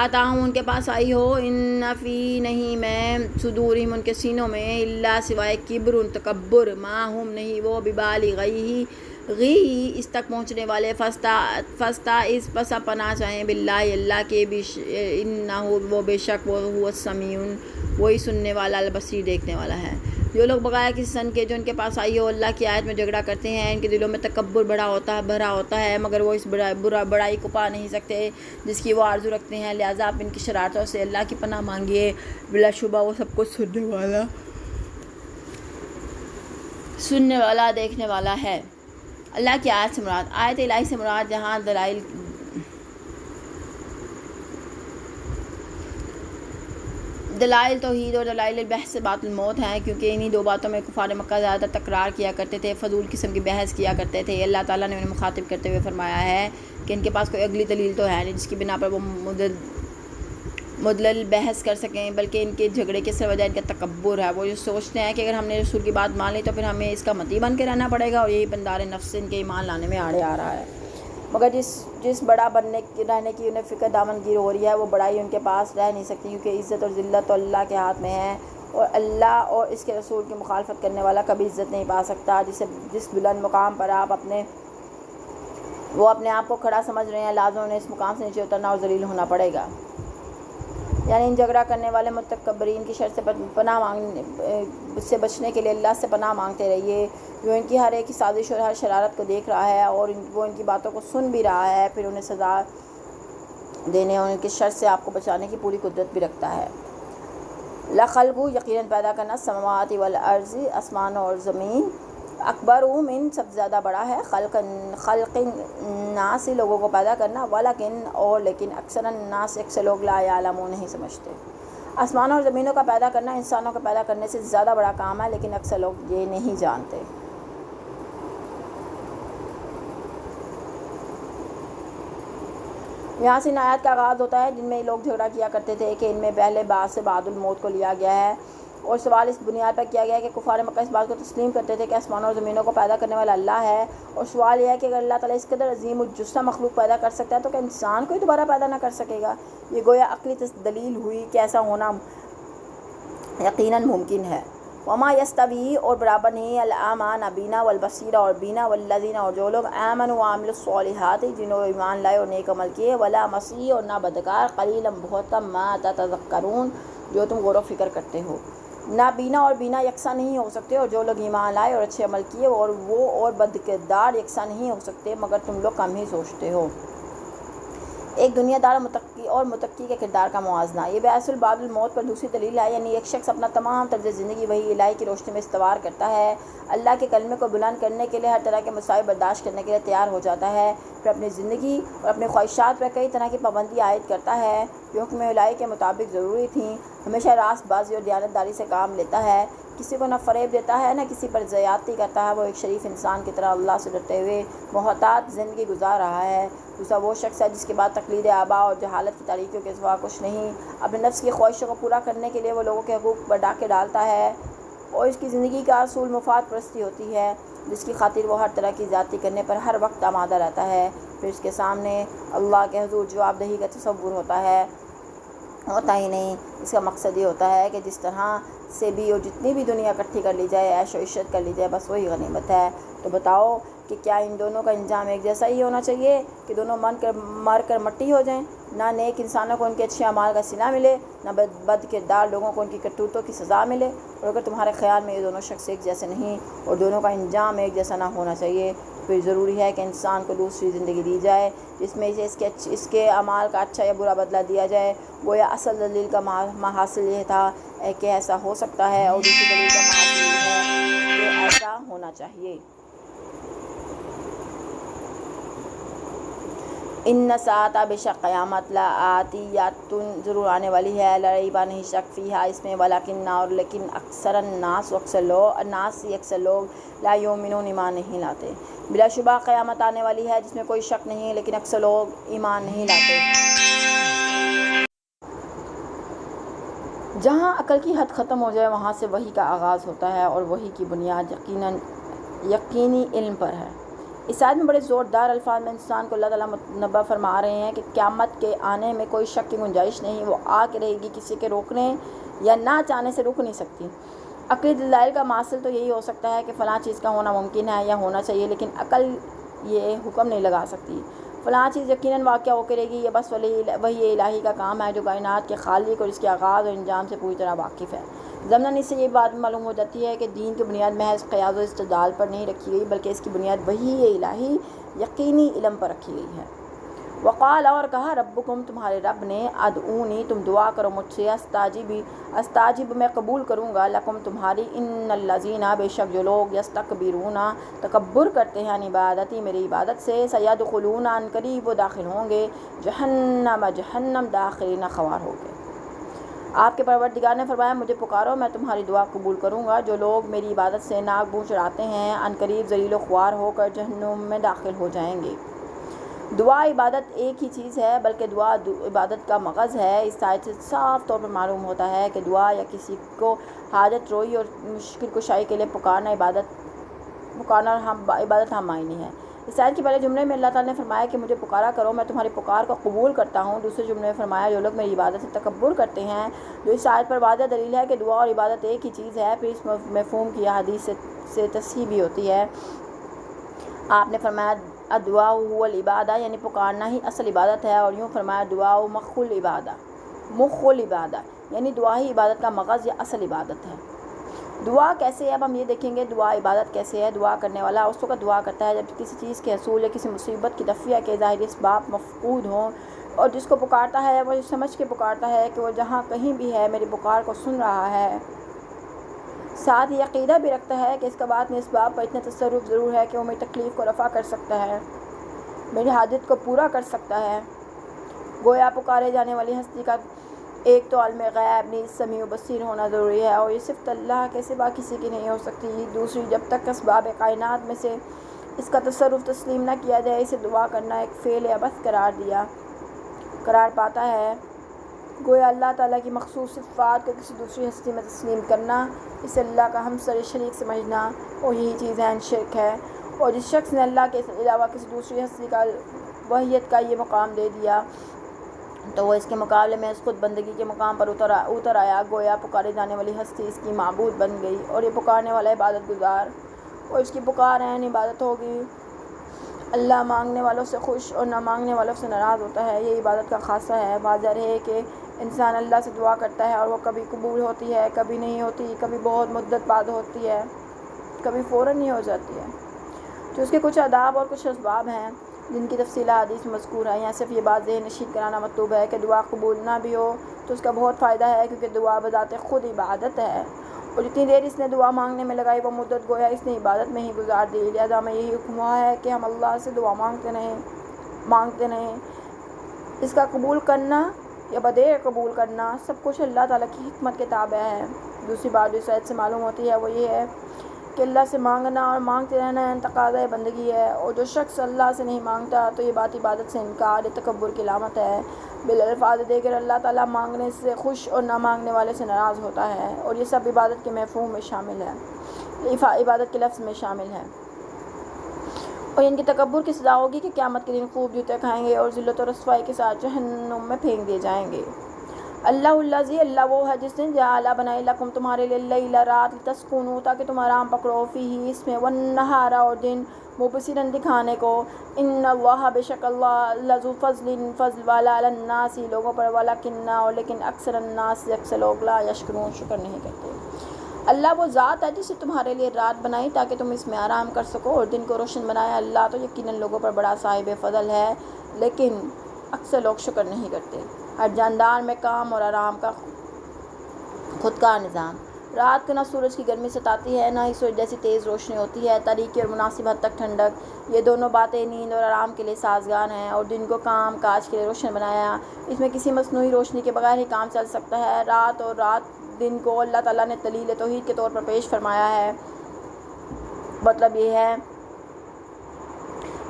آتاہم، ان کے پاس آئی ہو، ان فی، نہیں میں، صدورہم، ان کے سینوں میں، اللہ، سوائے کبر، تکبر، ما ہم، نہیں وہ، ببالغیہ، اس تک پہنچنے والے، فاستعذ، پس آپ پناہ چاہیں، باللہ، اللہ کے، انہ، وہ بے شک وہ، هو السمیع، وہی سننے والا، البصیر، دیکھنے والا ہے۔ جو لوگ بغیر کسی سن کے جو ان کے پاس آئی ہو اللہ کی آیت میں جھگڑا کرتے ہیں، ان کے دلوں میں تکبر بھرا ہوتا ہے، مگر وہ اس بڑائی کو پا نہیں سکتے جس کی وہ آرزو رکھتے ہیں، لہٰذا آپ ان کی شرارتوں سے اللہ کی پناہ مانگیے، بلا شبہ وہ سب کچھ سننے والا دیکھنے والا ہے۔ اللہ کی آیت سے مراد، آیت الہی سے مراد جہاں دلائل توحید اور دلائل البحث سے بات الموت ہیں، کیونکہ انہی دو باتوں میں کفار مکہ زیادہ تکرار کیا کرتے تھے، فضول قسم کی بحث کیا کرتے تھے۔ اللہ تعالیٰ نے انہیں مخاطب کرتے ہوئے فرمایا ہے کہ ان کے پاس کوئی اگلی دلیل تو ہے نہیں جس کی بنا پر وہ مدلل بحث کر سکیں، بلکہ ان کے جھگڑے کی اصل وجہ ان کا تکبر ہے۔ وہ جو سوچتے ہیں کہ اگر ہم نے رسول کی بات مان لی تو پھر ہمیں اس کا مطیع بن کے رہنا پڑے گا، اور یہی بندار نفس ان کے ایمان لانے میں آڑے آ رہا ہے۔ مگر جس بڑا رہنے کی انہیں فکر دامنگیر ہو رہی ہے، وہ بڑائی ان کے پاس رہ نہیں سکتی، کیونکہ عزت اور ذلت تو اللہ کے ہاتھ میں ہے، اور اللہ اور اس کے رسول کی مخالفت کرنے والا کبھی عزت نہیں پا سکتا۔ جس بلند مقام پر وہ اپنے آپ کو کھڑا سمجھ رہے ہیں، لازم انہیں اس مقام سے نیچے اترنا اور ذلیل ہونا پڑے گا۔ یعنی ان جھگڑا کرنے والے متکبرین کی شر سے بچنے کے لیے اللہ سے پناہ مانگتے رہیے، جو ان کی ہر ایک سازش اور ہر شرارت کو دیکھ رہا ہے، اور وہ ان کی باتوں کو سن بھی رہا ہے، پھر انہیں سزا دینے اور ان کے شر سے آپ کو بچانے کی پوری قدرت بھی رکھتا ہے۔ لخلق، یقیناً پیدا کرنا، السماوات والارض، آسمانوں اور زمین، اکبر من، سب سے زیادہ بڑا ہے، خلق الناس، لوگوں کو پیدا کرنا، لیکن اکثر الناس، اکثر لوگ، لا یعلمون، نہیں سمجھتے۔ آسمانوں اور زمینوں کا پیدا کرنا انسانوں کا پیدا کرنے سے زیادہ بڑا کام ہے، لیکن اکثر لوگ یہ نہیں جانتے۔ یہاں سے ان آیات کا آغاز ہوتا ہے جن میں لوگ جھگڑا کیا کرتے تھے کہ ان میں پہلے بعث سے بعد الموت کو لیا گیا ہے، اور سوال اس بنیاد پر کیا گیا ہے کہ کفار مکہ اس بات کو تسلیم کرتے تھے کہ آسمانوں اور زمینوں کو پیدا کرنے والا اللہ ہے، اور سوال یہ ہے کہ اگر اللہ تعالیٰ اس قدر عظیم الجثہ مخلوق پیدا کر سکتا ہے تو کہ انسان کو ہی دوبارہ پیدا نہ کر سکے گا؟ یہ گویا عقلی دلیل ہوئی کہ ایسا ہونا یقیناً ممکن ہے۔ وما یستوی اور برابر نہیں الاعمی نابینا والبصیر اور بینا والذین اور جو لوگ آمنوا وعملوا الصالحات جنہوں نے ایمان لائے اور نیک عمل کیے ولا مسیح اور نہ بدکار قلیلا بہت کم ما تتذکرون جو تم غور و فکر کرتے ہو۔ نابینا اور بینا یکساں نہیں ہو سکتے، اور جو لوگ ایمان لائے اور اچھے عمل کیے اور وہ اور بدکردار یکساں نہیں ہو سکتے، مگر تم لوگ کم ہی سوچتے ہو۔ ایک دنیا دار اور متقی کے کردار کا موازنہ، یہ بعث بعد الموت پر دوسری دلیل ہے، یعنی ایک شخص اپنا تمام طرز زندگی وحی الہی کی روشنی میں استوار کرتا ہے، اللہ کے کلمے کو بلند کرنے کے لیے ہر طرح کے مصائب برداشت کرنے کے لیے تیار ہو جاتا ہے، پھر اپنی زندگی اور اپنی خواہشات پر کئی طرح کی پابندی عائد کرتا ہے جو حکم الہی کے مطابق ضروری تھیں، ہمیشہ راست بازی اور دیانتداری سے کام لیتا ہے، کسی کو نہ فریب دیتا ہے نہ کسی پر زیادتی کرتا ہے، وہ ایک شریف انسان کی طرح اللہ سے ڈرتے ہوئے محتاط زندگی گزار رہا ہے۔ دوسرا وہ شخص ہے جس کے بعد تقلید آبا اور جہالت کی تاریکیوں کے سوا کچھ نہیں، اپنے نفس کی خواہشوں کو پورا کرنے کے لیے وہ لوگوں کے حقوق پر ڈاکے ڈالتا ہے، اور اس کی زندگی کا اصول مفاد پرستی ہوتی ہے، جس کی خاطر وہ ہر طرح کی زیادتی کرنے پر ہر وقت آمادہ رہتا ہے، پھر اس کے سامنے اللہ کے حضور جواب دہی کا تصور ہوتا ہی نہیں۔ اس کا مقصد یہ ہوتا ہے کہ جس طرح سے بھی اور جتنی بھی دنیا اکٹھی کر لی جائے، عیش و عشرت کر لی جائے، بس وہی غنیمت ہے۔ تو بتاؤ کہ کیا ان دونوں کا انجام ایک جیسا ہی ہونا چاہیے کہ دونوں مر کر مٹی ہو جائیں؟ نہ نیک انسانوں کو ان کے اچھے اعمال کا صلہ ملے، نہ بد کردار لوگوں کو ان کی کرتوتوں کی سزا ملے، اور اگر تمہارے خیال میں یہ دونوں شخص ایک جیسے نہیں اور دونوں کا انجام ایک جیسا نہ ہونا چاہیے، پھر ضروری ہے کہ انسان کو دوسری زندگی دی جائے جس میں اسے اس کے اعمال کا اچھا یا برا بدلہ دیا جائے۔ گویا اصل دلیل کا محاصل یہ تھا کہ ایسا ہو سکتا ہے، اور دوسری دلیل کا محاصل یہ ہے کہ ایسا ہونا چاہیے۔ ان ساعۃ بے شک قیامت لآتیۃ ضرور آنے والی ہے، لا ریب نہیں شک فیہا اس میں، ولکن اور لیکن اکثر الناس اکثر لوگ لا یؤمنون ایمان نہیں لاتے۔ بلا شبہ قیامت آنے والی ہے جس میں کوئی شک نہیں، لیکن اکثر لوگ ایمان نہیں لاتے۔ جہاں عقل کی حد ختم ہو جائے وہاں سے وحی کا آغاز ہوتا ہے، اور وحی کی بنیاد یقینی علم پر ہے۔ اس آیت میں بڑے زوردار الفاظ میں انسان کو اللہ تعالیٰ متنبہ فرما رہے ہیں کہ قیامت کے آنے میں کوئی شک کی گنجائش نہیں، وہ آ کے رہے گی، کسی کے روکنے یا نہ چاہنے سے رک نہیں سکتی۔ عقلی دلائل کا محصل تو یہی ہو سکتا ہے کہ فلاں چیز کا ہونا ممکن ہے یا ہونا چاہیے، لیکن عقل یہ حکم نہیں لگا سکتی فلاں چیز یقیناً واقعہ ہو کے رہے گی، یہ بس وہی الہی کا کام ہے جو کائنات کے خالق اور اس کے آغاز اور انجام سے پوری طرح واقف ہے۔ ضمناً اس سے یہ بات معلوم ہو جاتی ہے کہ دین کی بنیاد محض قیاس و استدلال پر نہیں رکھی گئی، بلکہ اس کی بنیاد وحی الہی یقینی علم پر رکھی گئی ہے۔ وقال اور کہا ربکم تمہارے رب نے ادعونی تم دعا کرو مجھ سے استاجب میں قبول کروں گا لکم تمہاری، ان الذین بے شک جو لوگ یستکبرون تکبر کرتے ہیں عن عبادتی میری عبادت سے، سیدخلون عن قریب وہ داخل ہوں گے جہنم داخلین خوار ہو گئے۔ آپ کے پروردگار نے فرمایا مجھے پکارو میں تمہاری دعا قبول کروں گا، جو لوگ میری عبادت سے ناک منہ چڑھاتے ہیں عن قریب ذلیل و خوار ہو کر جہنم میں داخل ہو جائیں گے۔ دعا عبادت ایک ہی چیز ہے، بلکہ دعا عبادت کا مغز ہے۔ اس آیت سے صاف طور پر معلوم ہوتا ہے کہ دعا یا کسی کو حاجت روئی اور مشکل کشائی کے لیے پکارنا عبادت ہم معنی ہے۔ اس آیت کے پہلے جملے میں اللہ تعالیٰ نے فرمایا کہ مجھے پکارا کرو میں تمہاری پکار کو قبول کرتا ہوں، دوسرے جملے میں فرمایا جو لوگ میری عبادت سے تکبر کرتے ہیں، جو اس آیت پر واضح دلیل ہے کہ دعا اور عبادت ایک ہی چیز ہے۔ پھر اس مفہوم کی حدیث سے تصحیح بھی ہوتی ہے۔ آپ نے فرمایا الدعاء هو العبادہ، یعنی پکارنا ہی اصل عبادت ہے، اور یوں فرمایا دعاء مخ العبادہ، یعنی دعا ہی عبادت کا مغز یا اصل عبادت ہے۔ دعا کیسے ہے اب ہم یہ دیکھیں گے، دعا عبادت کیسے ہے۔ دعا کرنے والا اس وقت دعا کرتا ہے جب کسی چیز کے حصول یا کسی مصیبت کی دفع کے ظاہری اسباب مفقود ہوں، اور جس کو پکارتا ہے وہ سمجھ کے پکارتا ہے کہ وہ جہاں کہیں بھی ہے میری پکار کو سن رہا ہے، ساتھ ہی عقیدہ بھی رکھتا ہے کہ اس کا بعد میں اسباب پر اتنا تصرف ضرور ہے کہ وہ میری تکلیف کو رفع کر سکتا ہے، میری حاجت کو پورا کر سکتا ہے۔ گویا پکارے جانے والی ہستی کا ایک تو علم غیب نیز سمیع و بصیر ہونا ضروری ہے، اور یہ صرف اللہ کے سوا کسی کی نہیں ہو سکتی۔ دوسری، جب تک اسباب کائنات میں سے اس کا تصرف تسلیم نہ کیا جائے، اسے دعا کرنا ایک فعل عبث قرار پاتا ہے۔ گویا اللہ تعالیٰ کی مخصوص صفات کو کسی دوسری ہستی میں تسلیم کرنا، اسے اللہ کا ہمسر شریک سمجھنا، اور یہی چیزیں شرک ہے۔ اور جس شخص نے اللہ کے علاوہ کسی دوسری ہستی کا وحیت کا یہ مقام دے دیا، تو وہ اس کے مقابلے میں اس خود بندگی کے مقام پر اتر آیا، گویا پکارے جانے والی ہستی اس کی معبود بن گئی، اور یہ پکارنے والا عبادت گزار، اور اس کی پکار عین عبادت ہوگی۔ اللہ مانگنے والوں سے خوش اور نہ مانگنے والوں سے ناراض ہوتا ہے، یہ عبادت کا خاصہ ہے۔ واضح ہے کہ انسان اللہ سے دعا کرتا ہے اور وہ کبھی قبول ہوتی ہے، کبھی نہیں ہوتی، کبھی بہت مدت بعد ہوتی ہے، کبھی فوراً ہی ہو جاتی ہے۔ جو اس کے کچھ آداب اور کچھ اسباب ہیں جن کی تفصیل حدیث میں مذکور ہے، یہاں صرف یہ بات ذہن نشین کرانا مطلوب ہے کہ دعا قبول نہ بھی ہو تو اس کا بہت فائدہ ہے، کیونکہ دعا بذات خود عبادت ہے، اور جتنی دیر اس نے دعا مانگنے میں لگائی وہ مدت گویا اس نے عبادت میں ہی گزار دی۔ لہذا ہمیں یہی حکم ہوا ہے کہ ہم اللہ سے دعا مانگتے رہیں۔ اس کا قبول کرنا یا بدیر قبول کرنا سب کچھ اللہ تعالیٰ کی حکمت کے تابع ہے۔ دوسری بات جو اس آیت سے معلوم ہوتی ہے وہ یہ ہے کہ اللہ سے مانگنا اور مانگتے رہنا تقاضۂ بندگی ہے، اور جو شخص اللہ سے نہیں مانگتا تو یہ بات عبادت سے انکار، تکبر کی علامت ہے۔ بالالفاظ دیگر اللہ تعالیٰ مانگنے سے خوش اور نہ مانگنے والے سے ناراض ہوتا ہے، اور یہ سب عبادت کے مفہوم میں شامل ہے، عبادت کے لفظ میں شامل ہے۔ اور ان کی تکبر کی سزا ہوگی کہ قیامت کے دن خوب جوتے کھائیں گے اور ذلت و رسوائی کے ساتھ جہنم میں پھینک دیے جائیں گے۔ اللہ الذی، اللہ وہ ہے جس نے جعل بنائی لکم تمہارے لیے اللیل رات لتسکنوا تاکہ تم آرام پکڑو، فیہ اس میں، والنہار اور دن مبصرا دکھانے کو، ان اللہ بے شک اللہ لذو فضل فضل والا علی الناس لوگوں پر، ولکن اور لیکن اکثر الناس اکثر لوگ لا یشکرون شکر نہیں کرتے۔ اللہ وہ ذات ہے جس نے تمہارے لیے رات بنائی تاکہ تم اس میں آرام کر سکو اور دن کو روشن بنایا۔ اللہ تو یقیناً لوگوں پر بڑا صاحب فضل ہے، لیکن اکثر لوگ شکر نہیں کرتے۔ ہر جاندار میں کام اور آرام کا خود کا نظام۔ رات کو نہ سورج کی گرمی ستاتی ہے، نہ ہی سورج جیسی تیز روشنی ہوتی ہے، تاریکی اور مناسب حد تک ٹھنڈک، یہ دونوں باتیں نیند اور آرام کے لیے سازگار ہیں۔ اور دن کو کام کاج کے لیے روشن بنایا، اس میں کسی مصنوعی روشنی کے بغیر ہی کام چل سکتا ہے۔ رات اور دن کو اللہ تعالیٰ نے دلیل توحید کے طور پر پیش فرمایا ہے۔ مطلب یہ ہے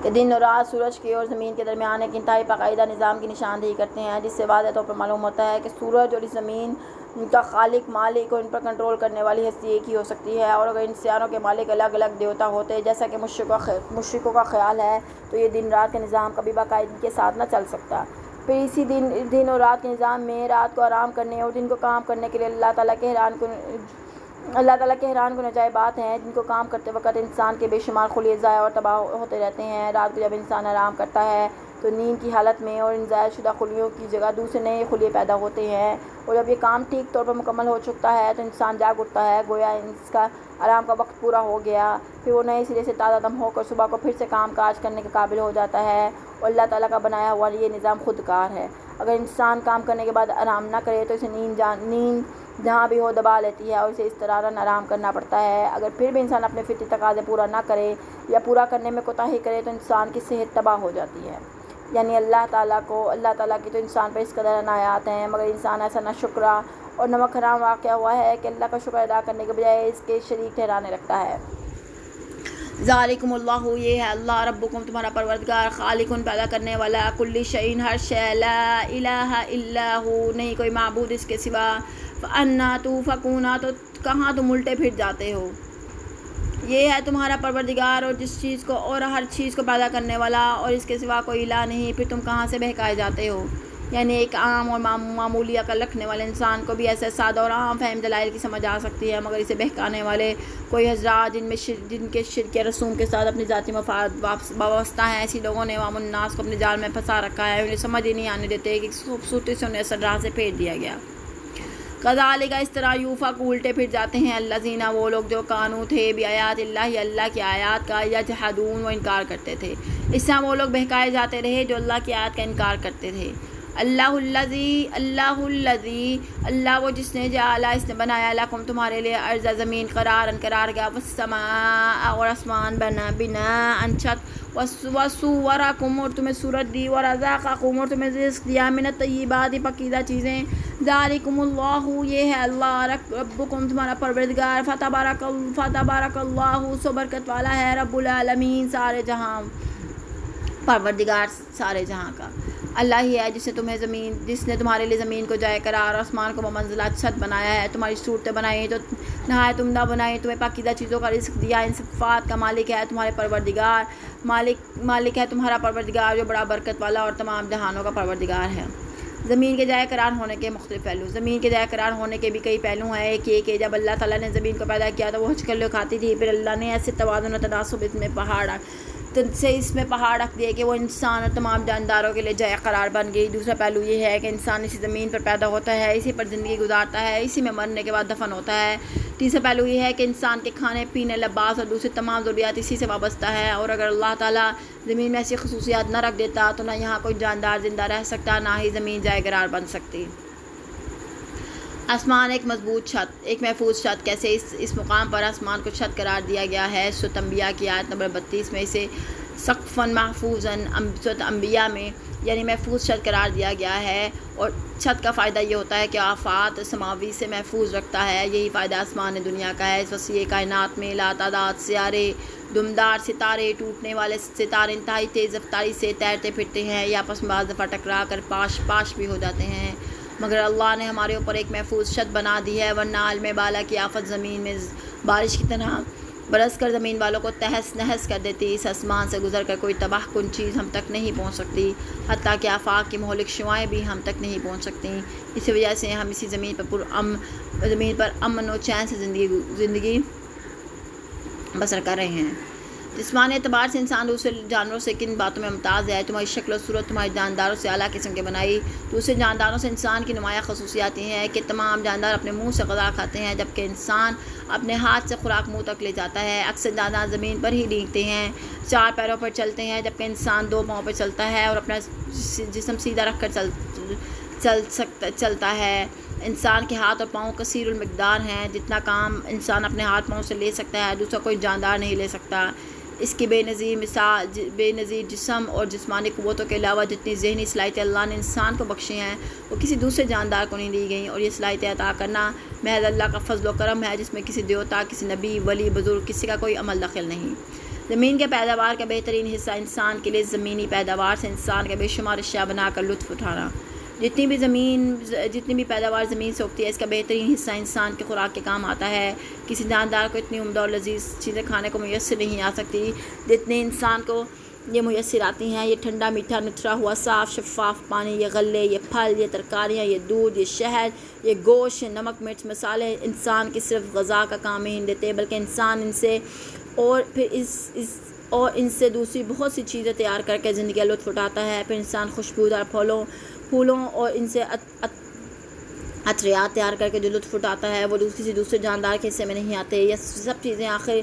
کہ دن اور رات سورج کے اور زمین کے درمیان ایک انتہائی باقاعدہ نظام کی نشاندہی کرتے ہیں، جس سے واضح طور پر معلوم ہوتا ہے کہ سورج اور اس زمین کا خالق، مالک اور ان پر کنٹرول کرنے والی ہستی ایک ہی ہو سکتی ہے۔ اور اگر ان سیاروں کے مالک الگ الگ دیوتا ہوتے جیسا کہ مشرکوں کا خیال ہے تو یہ دن رات کا نظام کبھی باقاعدگی کے ساتھ نہ چل سکتا۔ پھر اسی دن اور رات کے نظام میں رات کو آرام کرنے اور دن کو کام کرنے کے لیے اللہ تعالیٰ کے حیران کن عجائب بات ہیں۔ دن کو کام کرتے وقت انسان کے بے شمار خلیے ضائع اور تباہ ہوتے رہتے ہیں۔ رات کو جب انسان آرام کرتا ہے تو نیند کی حالت میں اور ان ضائع شدہ خلیوں کی جگہ دوسرے نئے خلیے پیدا ہوتے ہیں، اور جب یہ کام ٹھیک طور پر مکمل ہو چکتا ہے تو انسان جاگ اٹھتا ہے، گویا اس کا آرام کا وقت پورا ہو گیا۔ پھر وہ نئے سرے سے تازہ دم ہو کر صبح کو پھر سے کام کاج کرنے کے قابل ہو جاتا ہے، اور اللہ تعالیٰ کا بنایا ہوا یہ نظام خود کار ہے۔ اگر انسان کام کرنے کے بعد آرام نہ کرے تو اسے نیند جہاں بھی ہو دبا لیتی ہے اور اسے اس طرح آرام کرنا پڑتا ہے۔ اگر پھر بھی انسان اپنے فطری تقاضے پورا نہ کرے یا پورا کرنے میں کوتاہی کرے تو انسان کی صحت تباہ ہو جاتی ہے۔ یعنی اللہ تعالیٰ کی تو انسان پر اس قدر عنایات ہیں، مگر انسان ایسا نہ شکرا اور نمک حرام واقعہ ہوا ہے کہ اللہ کا شکر ادا کرنے کے بجائے اس کے شریک ٹھہرانے لگتا ہے۔ ذالکم اللہ، یہ ہے اللہ ربکم تمہارا پروردگار، خالق پیدا کرنے والا، کل شیء ہر شے، لا الہ الا ہو نہیں کوئی معبود اس کے سوا، فانا توفکون تو کہاں تم الٹے پھر جاتے ہو۔ یہ ہے تمہارا پروردگار اور جس چیز کو اور ہر چیز کو پیدا کرنے والا، اور اس کے سوا کوئی الہ نہیں، پھر تم کہاں سے بہکائے جاتے ہو۔ یعنی ایک عام اور معمولی عقل رکھنے والے انسان کو بھی ایسے سادہ اور عام فہم دلائل کی سمجھ آ سکتی ہے، مگر اسے بہکانے والے کوئی حضرات جن کے شرک یا رسوم کے ساتھ اپنی ذاتی مفاد وابستہ ہیں، ایسی لوگوں نے عوام الناس کو اپنے جال میں پھنسا رکھا ہے، انہیں سمجھ ہی نہیں آنے دیتے کہ خوبصورتی سے انہیں اصل راہ سے پھیر دیا گیا۔ کذالک، اس طرح یوفق الٹے پھر جاتے ہیں الذین، وہ لوگ جو کانوا تھے بآیات اللہ، اللہ کی آیات کا، یجحدون، وہ انکار کرتے تھے۔ اس طرح وہ لوگ بہکائے جاتے رہے جو اللہ کی آیات کا انکار کرتے تھے۔ اللہ الذی، اللہ وہ جس نے جعل، اس نے بنایا لکم تمہارے لیے ارض زمین، قرار گیا، والسماء اور آسمان، بناء چھت، وصورکم اور تمہیں صورت دی، ورزقکم اور تمہیں رزق دیا، من الطیبات پاکیزہ چیزیں، ذالکم اللہ، یہ ہے اللہ ربکم تمہارا پروردگار، فتبارک اللہ، سو برکت والا ہے، رب العالمین، سارے جہاں پروردگار سارے جہاں کا۔ اللہ ہی ہے جس نے تمہارے لیے زمین کو جائے قرار، آسمان کو بمنزلہ چھت بنایا ہے، تمہاری صورتیں بنائی تو نہایت عمدہ بنائی، تمہیں پاکیزہ چیزوں کا رزق دیا۔ ان صفات کا مالک ہے تمہارے پروردگار، مالک ہے تمہارا پروردگار جو بڑا برکت والا اور تمام جہانوں کا پروردگار ہے۔ زمین کے جائے قرار ہونے کے مختلف پہلو. زمین کے جائے قرار ہونے کے بھی کئی پہلو ہیں. ایک یہ کہ جب اللہ تعالیٰ نے زمین کو پیدا کیا تو وہ ہچکل کھاتی تھی. پھر اللہ نے ایسے توازن و تناسب اس میں پہاڑ رکھ دیے کہ وہ انسان اور تمام جانداروں کے لیے جائے قرار بن گئی. دوسرا پہلو یہ ہے کہ انسان اسی زمین پر پیدا ہوتا ہے, اسی پر زندگی گزارتا ہے, اسی میں مرنے کے بعد دفن ہوتا ہے. تیسرا پہلو یہ ہے کہ انسان کے کھانے پینے, لباس اور دوسری تمام ضروریات اسی سے وابستہ ہے. اور اگر اللہ تعالیٰ زمین میں ایسی خصوصیات نہ رکھ دیتا تو نہ یہاں کوئی جاندار زندہ رہ سکتا, نہ ہی زمین جائے قرار بن سکتی. آسمان ایک مضبوط چھت, ایک محفوظ چھت. کیسے اس مقام پر آسمان کو چھت قرار دیا گیا ہے. سورۃ انبیاء کی آیت نمبر 32 میں اسے سقفاً محفوظاً, سورۃ انبیاء میں یعنی محفوظ چھت قرار دیا گیا ہے. اور چھت کا فائدہ یہ ہوتا ہے کہ آفات سماوی سے محفوظ رکھتا ہے. یہی فائدہ آسمان دنیا کا ہے. اس وسیع کائنات میں لاتعداد سیارے, دمدار ستارے, ٹوٹنے والے ستارے انتہائی تیز رفتاری سے تیرتے پھرتے ہیں یا آپس میں بعض دفعہ ٹکرا کر پاش بھی ہو جاتے ہیں. مگر اللہ نے ہمارے اوپر ایک محفوظ چھت بنا دی ہے, ورنہ عالم بالا کی آفت زمین میں بارش کی طرح برس کر زمین والوں کو تہس نہس کر دیتی. اس آسمان سے گزر کر کوئی تباہ کن چیز ہم تک نہیں پہنچ سکتی, حتیٰ کہ آفاق کی مہلک شعائیں بھی ہم تک نہیں پہنچ سکتی. اسی وجہ سے ہم اسی زمین پر امن و چین سے زندگی بسر کر رہے ہیں. جسمانی اعتبار سے انسان دوسرے جانوروں سے کن باتوں میں ممتاز ہے. تمہاری شکل و صورت تمہارے جانداروں سے اعلیٰ قسم کے بنائی. دوسرے جانداروں سے انسان کی نمایاں خصوصیات یہ ہیں کہ تمام جاندار اپنے منہ سے غذا کھاتے ہیں, جبکہ انسان اپنے ہاتھ سے خوراک منہ تک لے جاتا ہے. اکثر جاندار زمین پر ہی رینگتے ہیں, 4 پیروں پر چلتے ہیں, جبکہ انسان 2 پاؤں پر چلتا ہے اور اپنا جسم سیدھا رکھ کر چلتا ہے. انسان کے ہاتھ اور پاؤں کثیر المقدار ہیں. جتنا کام انسان اپنے ہاتھ پاؤں سے لے سکتا ہے دوسرا کوئی جاندار نہیں لے سکتا. اس کی بے نظیر جسم اور جسمانی قوتوں کے علاوہ جتنی ذہنی صلاحیتیں اللہ نے انسان کو بخشی ہیں وہ کسی دوسرے جاندار کو نہیں دی گئیں. اور یہ صلاحیتیں عطا کرنا محض اللہ کا فضل و کرم ہے, جس میں کسی دیوتا, کسی نبی, ولی, بزرگ, کسی کا کوئی عمل دخل نہیں. زمین کے پیداوار کا بہترین حصہ انسان کے لیے زمینی پیداوار سے انسان کا بے شمار اشیاء بنا کر لطف اٹھانا. جتنی بھی پیداوار زمین سے اگتی ہے اس کا بہترین حصہ انسان کے خوراک کے کام آتا ہے. کسی جاندار کو اتنی عمدہ اور لذیذ چیزیں کھانے کو میسر نہیں آ سکتی جتنے انسان کو یہ میسر آتی ہیں. یہ ٹھنڈا, میٹھا, نتھرا ہوا, صاف شفاف پانی, یہ غلے, یہ پھل, یہ ترکاریاں, یہ دودھ, یہ شہد, یہ گوشت, یہ نمک, مرچ, مسالے انسان کی صرف غذا کا کام نہیں دیتے, بلکہ انسان ان سے اور پھر ان سے دوسری بہت سی چیزیں تیار کر کے زندگی کا لطف اٹھاتا ہے. پھر انسان خوشبودار پھولوں اور ان سے عطریات تیار کر کے جو لطف اٹھاتا ہے وہ کسی دوسرے جاندار کے حصے میں نہیں آتے. یہ سب چیزیں آخر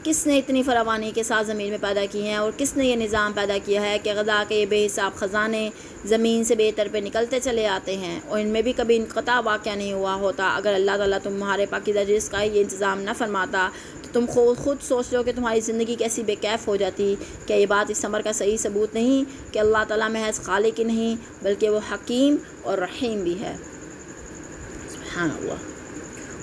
کس نے اتنی فراوانی کے ساتھ زمین میں پیدا کی ہیں, اور کس نے یہ نظام پیدا کیا ہے کہ غذا کے یہ بے حساب خزانے زمین سے بہتر پہ نکلتے چلے آتے ہیں, اور ان میں بھی کبھی انقطاع واقع نہیں ہوا ہوتا. اگر اللہ تعالیٰ تمہارے پاکیزہ رزق کا یہ انتظام نہ فرماتا تو تم خود سوچ لو کہ تمہاری زندگی کیسی بے کیف ہو جاتی. کیا یہ بات اس امر کا صحیح ثبوت نہیں کہ اللہ تعالیٰ محض خالق ہی نہیں بلکہ وہ حکیم اور رحیم بھی ہے. سبحان اللہ.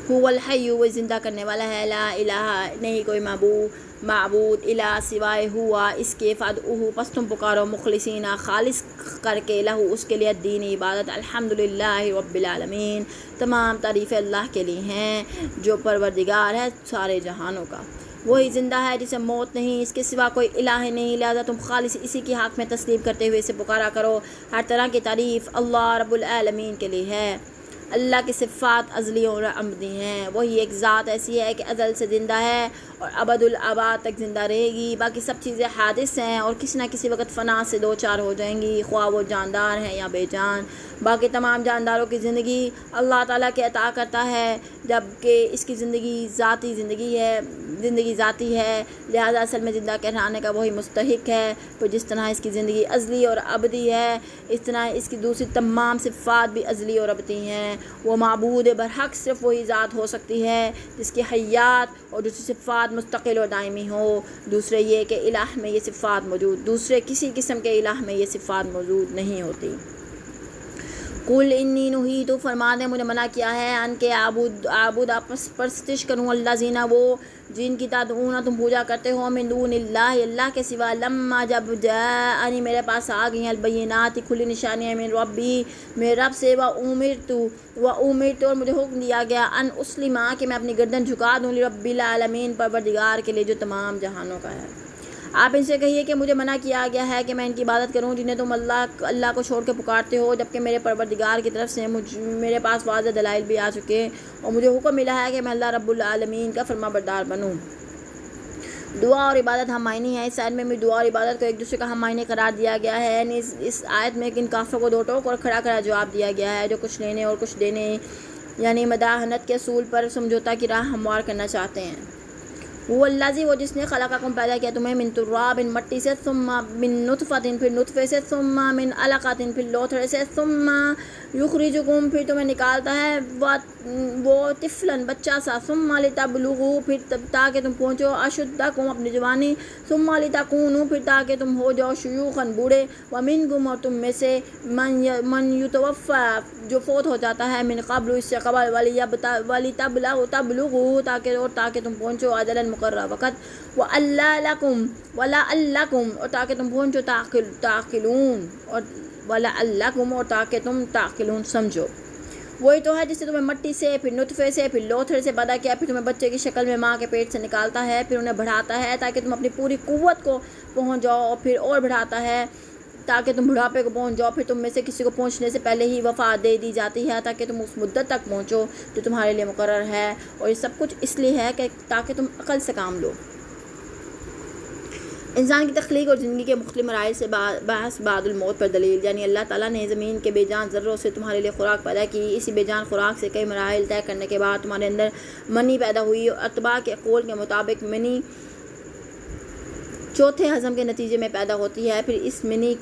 هو الحی, وہ زندہ کرنے والا ہے. لا الہ, نہیں کوئی معبود الا سوائے ہوا اس کے. فادعوہ, پس تم پکارو مخلصین, خالص کر کے, لہو اس کے لیے دین عبادت. الحمدللہ رب العالمین, تمام تعریفیں اللہ کے لیے ہیں جو پروردگار ہے سارے جہانوں کا. وہی زندہ ہے جسے موت نہیں, اس کے سوا کوئی الہ نہیں, لہذا تم خالص اسی کی حق میں تسلیم کرتے ہوئے اسے پکارا کرو. ہر طرح کی تعریف اللہ رب العالمین کے لیے ہے. اللہ کی صفات ازلی اور ابدی ہیں. وہی ایک ذات ایسی ہے کہ ازل سے زندہ ہے اور ابد الآباد تک زندہ رہے گی. باقی سب چیزیں حادث ہیں اور کسی نہ کسی وقت فنا سے دو چار ہو جائیں گی, خواہ وہ جاندار ہیں یا بے جان. باقی تمام جانداروں کی زندگی اللہ تعالیٰ کے عطا کرتا ہے, جبکہ اس کی زندگی ذاتی ہے, لہذا اصل میں زندہ کہلانے کا وہی مستحق ہے. تو جس طرح اس کی زندگی ازلی اور ابدی ہے اس طرح اس کی دوسری تمام صفات بھی ازلی اور ابدی ہیں. وہ معبود برحق صرف وہی ذات ہو سکتی ہے جس کی حیات اور دوسری صفات مستقل اور دائمی ہو. دوسرے یہ کہ الہ میں یہ صفات دوسرے کسی قسم کے الہ میں یہ صفات موجود نہیں ہوتی. قل انی نہیت, فرما دیں مجھے منع کیا ہے ان کے عابد پرستش کروں اللہ زینہ, وہ جن کی تدعون تم پوجا کرتے ہو, من دون اللہ, اللہ کے سوا, لما جب جاءنی میرے پاس آ گئی ہیں, البینات کھلی نشانیاں, من ربی میرے رب سے, وامرت اور مجھے حکم دیا گیا, ان اسلم کہ میں اپنی گردن جھکا دوں, لرب العالمین پروردگار کے لیے جو تمام جہانوں کا ہے. آپ ان سے کہیے کہ مجھے منع کیا گیا ہے کہ میں ان کی عبادت کروں جنہیں تم اللہ کو چھوڑ کے پکارتے ہو، جبکہ میرے پروردگار کی طرف سے میرے پاس واضح دلائل بھی آ چکے اور مجھے حکم ملا ہے کہ میں اللہ رب العالمین کا فرما بردار بنوں۔ دعا اور عبادت ہم معنی ہے۔ اس آیت میں بھی دعا اور عبادت کو ایک دوسرے کا ہم معنی قرار دیا گیا ہے، یعنی اس آیت میں ان کافروں کو دو ٹوک اور کھڑا جواب دیا گیا ہے جو کچھ لینے اور کچھ دینے یعنی مداحنت کے اصول پر سمجھوتا کی راہ ہموار کرنا چاہتے ہیں۔ وہ الذی، وہ جس نے خلقکم پیدا کیا تمہیں من تراب، مٹی سے، ثم من نطفۃ، پھر نطفے سے، ثم من علقۃ، پھر لوتھڑے سے، ثم یخرجکم، پھر تمہیں نکالتا ہے وہ طفلاً بچہ سا، ثم لتبلغوا، پھر تاکہ تم پہنچو اشدکم اپنی جوانی، ثم لتکونوا، پھر تاکہ تم ہو جاؤ شیوخاً بوڑھے، ومنکم، اور تم میں سے من یتوفی، جو فوت ہو جاتا ہے، من قبل، اس سے قبل، ولتبلغوا، تاکہ تم پہنچو اجلاً مقررہ وقت، وَلَعَلَّكُمْ، اور تاکہ تم پہنچو تعقلون، اور وَلَعَلَّكُمْ، اور تاکہ تم تعقلون سمجھو۔ وہی تو ہے جس نے تمہیں مٹی سے، پھر نطفے سے، پھر لوتھڑے سے پیدا کیا، پھر تمہیں بچے کی شکل میں ماں کے پیٹ سے نکالتا ہے، پھر انہیں بڑھاتا ہے تاکہ تم اپنی پوری قوت کو پہنچ جاؤ، اور پھر اور بڑھاتا ہے تاکہ تم بڑھاپے کو پہنچ جاؤ، پھر تم میں سے کسی کو پہنچنے سے پہلے ہی وفات دے دی جاتی ہے تاکہ تم اس مدت تک پہنچو جو تمہارے لیے مقرر ہے، اور یہ سب کچھ اس لیے ہے کہ تاکہ تم عقل سے کام لو۔ انسان کی تخلیق اور زندگی کے مختلف مراحل سے بحث بعد الموت پر دلیل، یعنی اللہ تعالیٰ نے زمین کے بے جان ذروں سے تمہارے لیے خوراک پیدا کی، اسی بے جان خوراک سے کئی مراحل طے کرنے کے بعد تمہارے اندر منی پیدا ہوئی، اور اتباع کے قول کے مطابق منی چوتھے ہضم کے نتیجے میں پیدا ہوتی ہے۔ پھر اس منی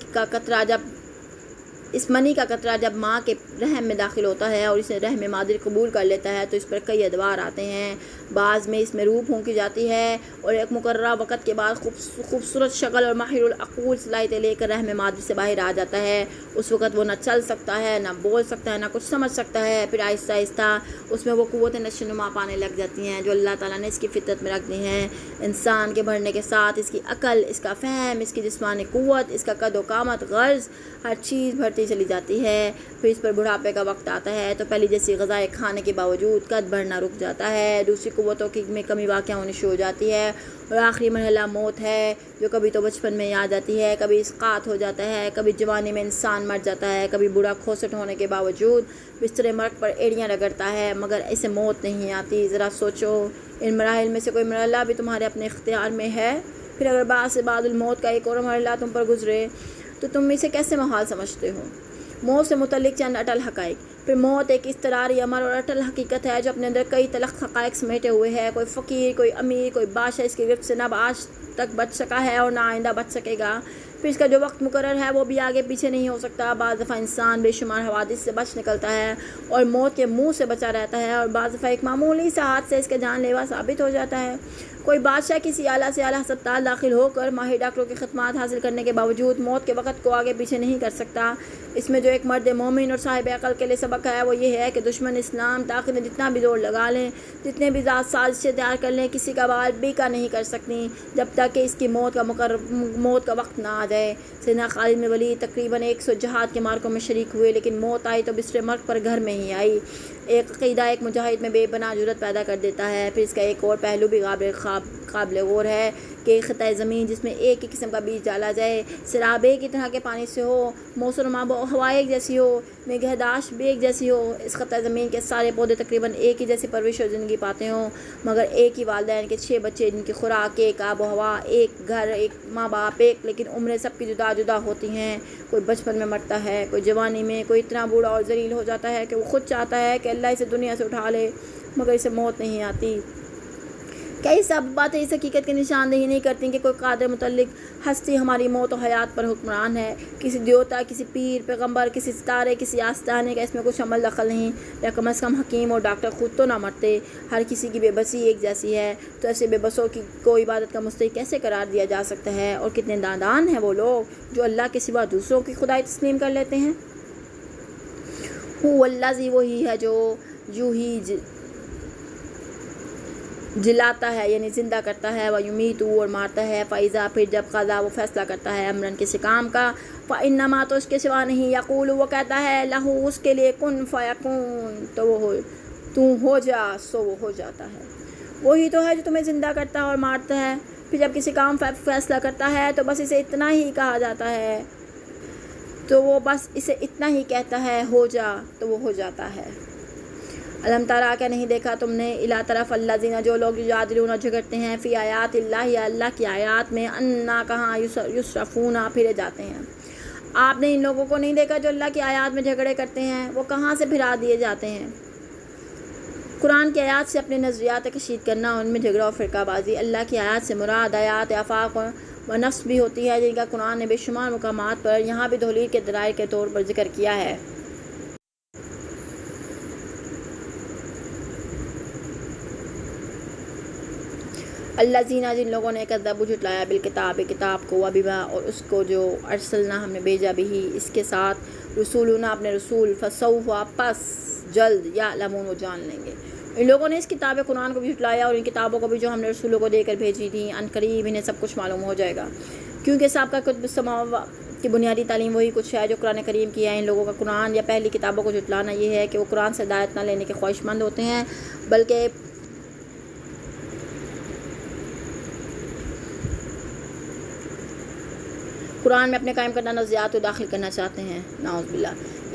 کا قطرہ جب ماں کے رحم میں داخل ہوتا ہے اور اسے رحم مادر قبول کر لیتا ہے تو اس پر کئی ادوار آتے ہیں، بعض میں اس میں روح پھونکی جاتی ہے اور ایک مقررہ وقت کے بعد خوبصورت شکل اور ماہر العقول صلاحیتیں لے کر رحم مادر سے باہر آ جاتا ہے۔ اس وقت وہ نہ چل سکتا ہے، نہ بول سکتا ہے، نہ کچھ سمجھ سکتا ہے۔ پھر آہستہ آہستہ اس میں وہ قوت نشو و نما پانے لگ جاتی ہیں جو اللہ تعالیٰ نے اس کی فطرت میں رکھ دی ہیں۔ انسان کے بڑھنے کے ساتھ اس کی عقل، اس کا فہم، اس کی جسمانی قوت، اس کا قد و قامت، غرض، ہر چیز بڑھتی چلی جاتی ہے۔ پھر اس پر بڑھاپے کا وقت آتا ہے تو پہلی جیسی غذائیں کھانے کے باوجود قد بڑھنا رک جاتا ہے، دوسری قوتوں کی میں کمی واقع ہونی شروع ہو جاتی ہے، اور آخری مرحلہ موت ہے جو کبھی تو بچپن میں آ جاتی ہے، کبھی اسقاط ہو جاتا ہے، کبھی جوانی میں انسان مر جاتا ہے، کبھی بوڑھا کھوسٹ ہونے کے باوجود بستر مرگ پر ایڑیاں رگڑتا ہے مگر اسے موت نہیں آتی۔ ذرا سوچو ان مراحل میں سے کوئی مرحلہ بھی تمہارے اپنے اختیار میں ہے؟ پھر اگر بعد الموت کا ایک اور مرحلہ تم پر گزرے تو تم اسے کیسے محال سمجھتے ہو؟ موت سے متعلق چند اٹل حقائق۔ پھر موت ایک اضطراری امر اور اٹل حقیقت ہے جو اپنے اندر کئی تلخ حقائق سمیٹے ہوئے ہے۔ کوئی فقیر، کوئی امیر، کوئی بادشاہ اس کی گرفت سے نہ آج تک بچ سکا ہے اور نہ آئندہ بچ سکے گا۔ پھر اس کا جو وقت مقرر ہے وہ بھی آگے پیچھے نہیں ہو سکتا۔ بعض دفعہ انسان بے شمار حوادث سے بچ نکلتا ہے اور موت کے منہ سے بچا رہتا ہے، اور بعض دفعہ ایک معمولی سا حادثہ اس کے جان لیوا ثابت ہو جاتا ہے۔ کوئی بادشاہ کسی اعلیٰ سے اعلیٰ ہسپتال داخل ہو کر ماہر ڈاکٹروں کی خدمات حاصل کرنے کے باوجود موت کے وقت کو آگے پیچھے نہیں کر سکتا۔ اس میں جو ایک مرد مومن اور صاحب عقل کے لیے سبق ہے وہ یہ ہے کہ دشمن اسلام طاقتیں جتنا بھی زور لگا لیں، جتنے بھی ذات سازشیں تیار کر لیں، کسی کا بال بیکا نہیں کر سکتی جب تک کہ اس کی موت کا وقت نہ آ جائے۔ سیدنا خالد بن ولید تقریباً 100 جہاد کے مارکوں میں شریک ہوئے، لیکن موت آئی تو بستر مرگ پر گھر میں ہی آئی۔ ایک عقیدہ ایک مجاہد میں بے پناہ جرأت پیدا کر دیتا ہے۔ پھر اس کا ایک اور پہلو بھی قابل غور ہے کہ ایک خطۂ زمین جس میں ایک ہی قسم کا بیج ڈالا جائے، سیراب ایک ہی طرح کے پانی سے ہو، موسم و آب و ہوا ایک جیسی ہو، نگہداشت بھی ایک جیسی ہو، اس خطۂ زمین کے سارے پودے تقریباً ایک ہی جیسی پرورش اور زندگی پاتے ہوں، مگر ایک ہی والدین کے 6 بچے جن کی خوراک ایک، آب و ہوا ایک، گھر ایک، ماں باپ ایک، لیکن عمریں سب کی جدا جدا ہوتی ہیں۔ کوئی بچپن میں مرتا ہے، کوئی جوانی میں، کوئی اتنا بوڑھا اور ذلیل ہو جاتا ہے کہ وہ خود چاہتا ہے کہ اللہ اسے دنیا سے اٹھا لے مگر اسے موت نہیں آتی۔ کیا یہ سب باتیں اس حقیقت کی نشاندہی نہیں کرتی کہ کوئی قادر متعلق ہستی ہماری موت و حیات پر حکمران ہے؟ کسی دیوتا، کسی پیر، پیغمبر، کسی ستارے، کسی آستانے کا اس میں کچھ عمل دخل نہیں، یا کم از کم حکیم اور ڈاکٹر خود تو نہ مرتے۔ ہر کسی کی بے بسی ایک جیسی ہے، تو ایسے بے بسوں کو عبادت کا مستحق کیسے قرار دیا جا سکتا ہے؟ اور کتنے نادان ہیں وہ لوگ جو اللہ کے سوا دوسروں کی خدائی تسلیم کر لیتے ہیں۔ اللہ وہی ہے جو ہی جلاتا ہے یعنی زندہ کرتا ہے، وَيُمِيتُ اور مارتا ہے، فَإِذَا پھر جب قضا وہ فیصلہ کرتا ہے امرن کسی کام کا، فَإِنَّمَا تو اس کے سوا نہیں، یقول وہ کہتا ہے لہو اس کے لیے کن فیکون تو ہو جا سو وہ ہو جاتا ہے۔ وہی تو ہے جو تمہیں زندہ کرتا ہے اور مارتا ہے، پھر جب کسی کام فیصلہ کرتا ہے تو بس اسے اتنا ہی کہا جاتا ہے تو وہ بس اسے اتنا ہی کہتا ہے ہو جا تو وہ ہو جاتا ہے۔ علم ترا کیا نہیں دیکھا تم نے الا طرف اللہ زینہ جو لوگ یجادلون جھگڑتے ہیں فی آیات اللہ یا اللہ کی آیات میں انا کہاں یصرفون پھرے جاتے ہیں۔ آپ نے ان لوگوں کو نہیں دیکھا جو اللہ کی آیات میں جھگڑے کرتے ہیں، وہ کہاں سے پھرا دیے جاتے ہیں۔ قرآن کی آیات سے اپنے نظریات کشید کرنا، ان میں جھگڑا اور فرقہ بازی۔ اللہ کی آیات سے مراد آیات آفاق و نفس بھی ہوتی ہے، جن کا قرآن نے بے شمار مقامات پر یہاں بھی دلیل کے دلائل کے طور پر ذکر کیا ہے۔ الذین جن لوگوں نے کذبوا جھٹلایا بالکتاب کتاب کو وبما اور اس کو جو ارسلنا ہم نے بھیجا بھی اس کے ساتھ رسولنا اپنے رسول فسوف پس جلد یعلمون وہ جان لیں گے۔ ان لوگوں نے اس کتاب قرآن کو بھی جھٹلایا اور ان کتابوں کو بھی جو ہم نے رسولوں کو دے کر بھیجی تھیں، ان قریب انہیں سب کچھ معلوم ہو جائے گا، کیونکہ سابقہ کتب السماوات کی بنیادی تعلیم وہی کچھ ہے جو قرآن کریم کی ہے۔ ان لوگوں کا قرآن یا پہلی کتابوں کو جھٹلانا یہ ہے کہ وہ قرآن سے ہدایت نہ لینے کے خواہش مند ہوتے ہیں، بلکہ قرآن میں اپنے قائم کردہ نظریات کو داخل کرنا چاہتے ہیں۔ نعوذ باللہ۔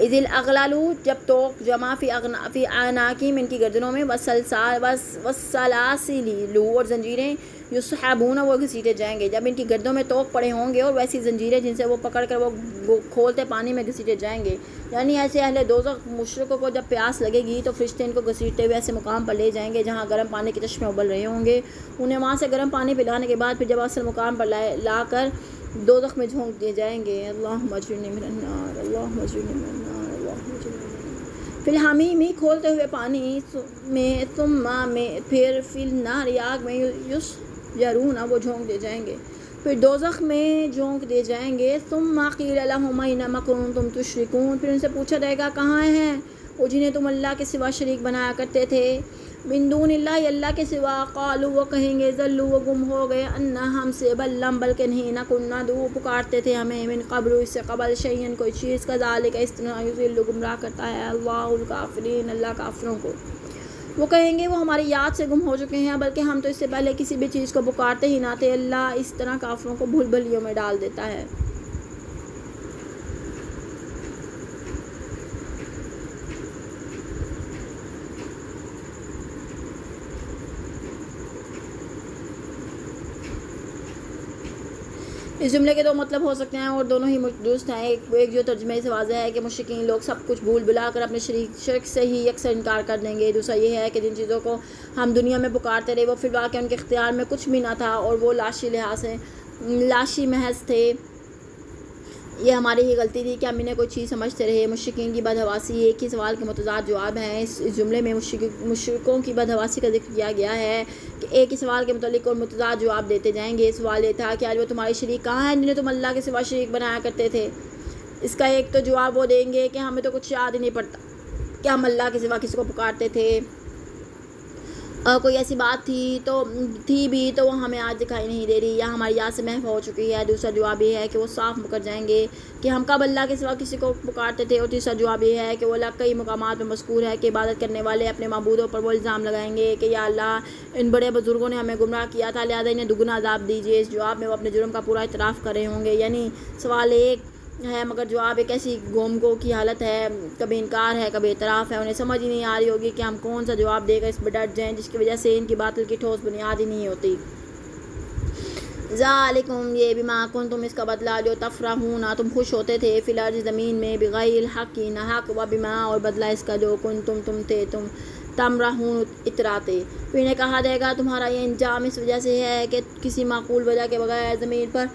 اذ الاغلال جب توق جمع فی اعناقہم ان کی گردنوں میں، والسلاسل اور زنجیریں یسحبون وہ گھسیٹے جائیں گے۔ جب ان کی گردنوں میں توق پڑے ہوں گے اور ویسی زنجیریں جن سے وہ پکڑ کر وہ کھولتے پانی میں گھسیٹے جائیں گے، یعنی ایسے اہل دوزخ مشرکوں کو جب پیاس لگے گی تو فرشتے ان کو گھسیٹتے ہوئے ایسے مقام پر لے جائیں گے جہاں گرم پانی کے چشمے ابل رہے ہوں گے۔ انہیں وہاں سے گرم پانی پلانے کے بعد پھر جب اصل مقام پر لا کر دوزخ میں جھونک دیے جائیں گے۔ اللہم اجرنی من النار، اللہم اجرنی من النار، اللہم اجرنی من النار۔ فی الحمیم کھولتے ہوئے پانی میں، ثم میں، پھر فی النار آگ میں، یسجرون وہ جھونک دیے جائیں گے، پھر دوزخ میں جھونک دیے جائیں گے۔ ثم قیل لہم این ما کنتم تشرکون پھر ان سے پوچھا جائے گا کہاں ہیں وہ جنہیں تم اللہ کے سوا شریک بنایا کرتے تھے، من دون اللہ اللہ کے سوا۔ قالوا وہ کہیں گے ضلوا وہ گم ہو گئے، انا ہم سے، بل لم بلکہ نہیں، نہ کنا ندعو پکارتے تھے ہمیں، من قبل اس سے قبل، شیئا کوئی چیز، کذالک اس طرح یضل گمراہ کرتا ہے اللہ الکافرین اللہ کافروں کو۔ وہ کہیں گے وہ ہماری یاد سے گم ہو چکے ہیں، بلکہ ہم تو اس سے پہلے کسی بھی چیز کو پکارتے ہی نہ تھے۔ اللہ اس طرح کافروں کو بھول بھلیوں میں ڈال دیتا ہے۔ اس جملے کے دو مطلب ہو سکتے ہیں اور دونوں ہی درست ہیں۔ ایک جو ترجمے سے واضح ہے کہ مشرکین لوگ سب کچھ بھول بھلا کر اپنے شرک سے ہی یکسر انکار کر دیں گے۔ دوسرا یہ ہے کہ جن چیزوں کو ہم دنیا میں پکارتے رہے وہ فی الواقع ان کے اختیار میں کچھ بھی نہ تھا اور وہ لاشی محض تھے۔ یہ ہماری ہی غلطی تھی کہ ہم انہیں کوئی چیز سمجھتے رہے۔ مشرکین کی بدحواسی ایک ہی سوال کے متضاد جواب ہیں۔ اس جملے میں مشرکوں کی بدحواسی کا ذکر کیا گیا ہے کہ ایک ہی سوال کے متعلق اور متضاد جواب دیتے جائیں گے۔ سوال یہ تھا کہ آج وہ تمہارے شریک کہاں ہیں جنہیں تم اللہ کے سوا شریک بنایا کرتے تھے۔ اس کا ایک تو جواب وہ دیں گے کہ ہمیں تو کچھ یاد ہی نہیں پڑتا کہ ہم اللہ کے سوا کسی کو پکارتے تھے، اور کوئی ایسی بات تھی بھی تو وہ ہمیں آج دکھائی نہیں دے رہی یا ہماری یاد سے محو ہو چکی ہے۔ دوسرا جواب یہ ہے کہ وہ صاف مکر جائیں گے کہ ہم کب اللہ کے سوا کسی کو پکارتے تھے۔ اور تیسرا جواب یہ ہے کہ وہ اللہ کئی مقامات میں مذکور ہے کہ عبادت کرنے والے اپنے معبودوں پر وہ الزام لگائیں گے کہ یا اللہ ان بڑے بزرگوں نے ہمیں گمراہ کیا تھا، لہٰذا انہیں دگنا عذاب دیجیے۔ اس جواب میں وہ اپنے جرم کا پورا اعتراف کر رہے ہوں گے۔ یعنی سوال ایک ہے مگر جواب ایک ایسی گومگو کی حالت ہے، کبھی انکار ہے کبھی اعتراف ہے۔ انہیں سمجھ ہی نہیں آ رہی ہوگی کہ ہم کون سا جواب دے کر اس پہ ڈٹ جائیں جس کی وجہ سے ان کی باطل کی ٹھوس بنیاد ہی نہیں ہوتی۔ ذالکم یہ بما کنتم اس کا بدلہ جو تفرحون تم خوش ہوتے تھے، فی الارض زمین میں، بغیر الحق نہ حق، و بما اور بدلہ اس کا جو کنتم تم تھے تم تمرحون اتراتے۔ پھر انہیں کہا جائے گا تمہارا یہ انجام اس وجہ سے ہے کہ کسی معقول وجہ کے بغیر زمین پر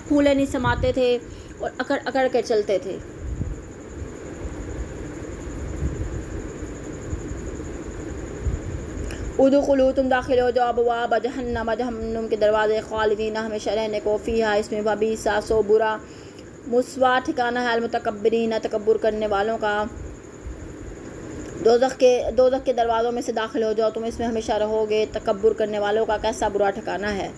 پھولے نہیں سماتے تھے اور اکڑ اکڑ کر چلتے تھے۔ ادخلوا تم داخل ہو جاؤ ابواب جہنم جہنم کے دروازے، خالدین ہمیشہ رہنے کو، فیہا اس میں، وبئس سو برا، مسوا ٹھکانہ ہے المتکبرین تکبر کرنے والوں کا۔ دوزخ کے دروازوں میں سے داخل ہو جاؤ، تم اس میں ہمیشہ رہو گے، تکبر کرنے والوں کا کیسا برا ٹھکانہ ہے۔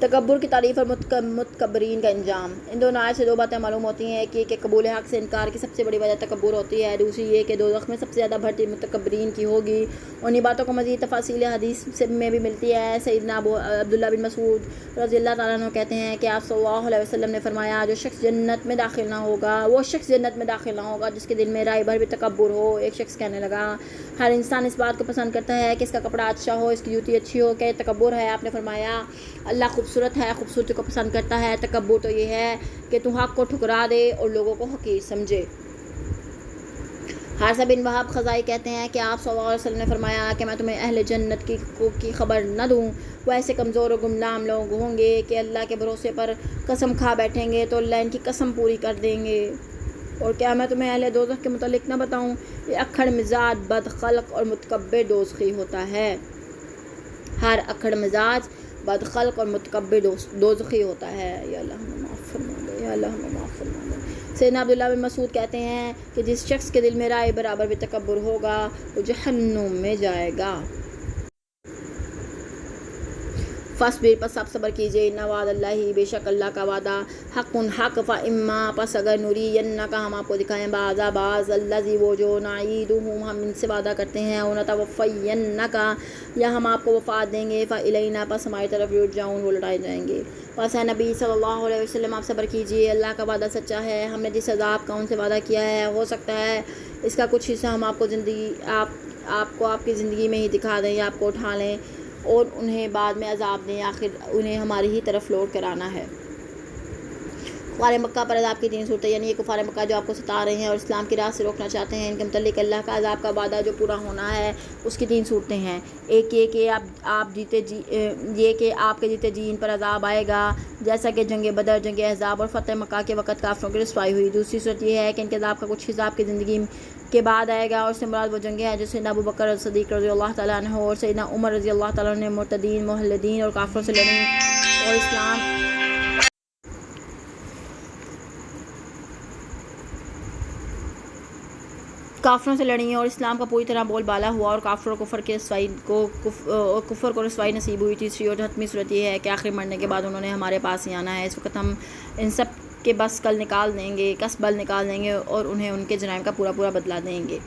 تکبر کی تعریف اور متکبرین کا انجام۔ ان دونوں آیت سے دو باتیں معلوم ہوتی ہیں کہ قبول حق سے انکار کی سب سے بڑی وجہ تکبر ہوتی ہے، دوسری یہ کہ دوزخ میں سب سے زیادہ بھرتی متکبرین کی ہوگی۔ انہی باتوں کو مزید تفاصیل حدیث میں بھی ملتی ہے۔ سیدنا عبداللہ بن مسعود رضی اللہ تعالیٰ عنہ کہتے ہیں کہ آپ صلی اللہ علیہ وسلم نے فرمایا، جو شخص جنت میں داخل نہ ہوگا وہ شخص جنت میں داخل نہ ہوگا جس کے دل میں رائے بھر بھی تکبر ہو۔ ایک شخص کہنے لگا، ہر انسان اس بات کو پسند کرتا ہے کہ اس کا کپڑا اچھا ہو، اس کی جوتی اچھی ہو، کیا یہ تکبر ہے؟ آپ نے فرمایا، اللہ خوبصورت ہے، خوبصورتی کو پسند کرتا ہے، تکبر تو یہ ہے کہ تو حق کو ٹھکرا دے اور لوگوں کو حقیر سمجھے۔ حارثہ بن وہب خزائی کہتے ہیں کہ آپ صلی اللہ علیہ وسلم نے فرمایا کہ میں تمہیں اہل جنت کی خبر نہ دوں؟ وہ ایسے کمزور و گمنام لوگ ہوں گے کہ اللہ کے بھروسے پر قسم کھا بیٹھیں گے تو اللہ ان کی قسم پوری کر دیں گے۔ اور کیا میں تمہیں اہل دوزخ کے متعلق نہ بتاؤں؟ یہ اکھڑ مزاج، بد خلق اور متکبر دوزخی ہوتا ہے۔ ہر اکھڑ مزاج، بد خلق اور متکبر دوزخی ہوتا ہے۔ یا اللہ ہمیں معاف فرما دے، یا اللہ ہمیں معاف فرما دے۔ سیدنا عبداللہ بن مسعود کہتے ہیں کہ جس شخص کے دل میں رائے برابر بھی تکبر ہوگا وہ جہنم میں جائے گا۔ فاصبر، پس آپ صبر کیجئے، ان وعد اللہ، بے شک اللہ کا وعدہ، حق حق، فاما، پس اگر نرینک، ہم آپ کو دکھائیں، بعض الذی، وہ جو، نعیدہم، ہم ان سے وعدہ کرتے ہیں، او نتوفینک، یا ہم آپ کو وفات دیں گے، فالینا، پس ہماری طرف یرجعون، وہ لوٹائے جائیں گے۔ پس اے نبی صلی اللہ علیہ وسلم آپ صبر کیجئے، اللہ کا وعدہ سچا ہے۔ ہم نے جس عذاب کا ان سے وعدہ کیا ہے ہو سکتا ہے اس کا کچھ حصہ ہم آپ کو آپ کی زندگی میں ہی دکھا دیں یا آپ کو اٹھا لیں اور انہیں بعد میں عذاب دیں، آخر انہیں ہماری ہی طرف لوٹ کر آنا ہے۔ کفار مکہ پر عذاب کی تین صورتیں، یعنی یہ کفار مکہ جو آپ کو ستا رہے ہیں اور اسلام کی راہ سے روکنا چاہتے ہیں، ان کے متعلق اللہ کا عذاب کا وعدہ جو پورا ہونا ہے اس کی تین صورتیں ہیں۔ ایک یہ کہ آپ کے جیتے جی ان پر عذاب آئے گا، جیسا کہ جنگ بدر، جنگ احزاب اور فتح مکہ کے وقت کافروں کی رسوائی ہوئی۔ دوسری صورت یہ ہے کہ ان کے عذاب کا کچھ حصہ آپ کی زندگی کے بعد آئے گا، اور اس سے مراد وہ جنگیں ہیں جو سیدنا ابو بکر صدیق رضی اللہ تعالیٰ عنہ اور سیدنا عمر رضی اللہ تعالیٰ عنہ نے مرتدین، ملحدین اور کافروں سے لڑیں اور اسلام کا پوری طرح بول بالا ہوا اور کافر کو رسوائی نصیب ہوئی۔ تیسری اور حتمی صورت یہ ہے کہ آخر مرنے کے بعد انہوں نے ہمارے پاس ہی آنا ہے۔ اس وقت ہم ان سب کے بل نکال دیں گے اور انہیں ان کے جرائم کا پورا بدلہ دیں گے۔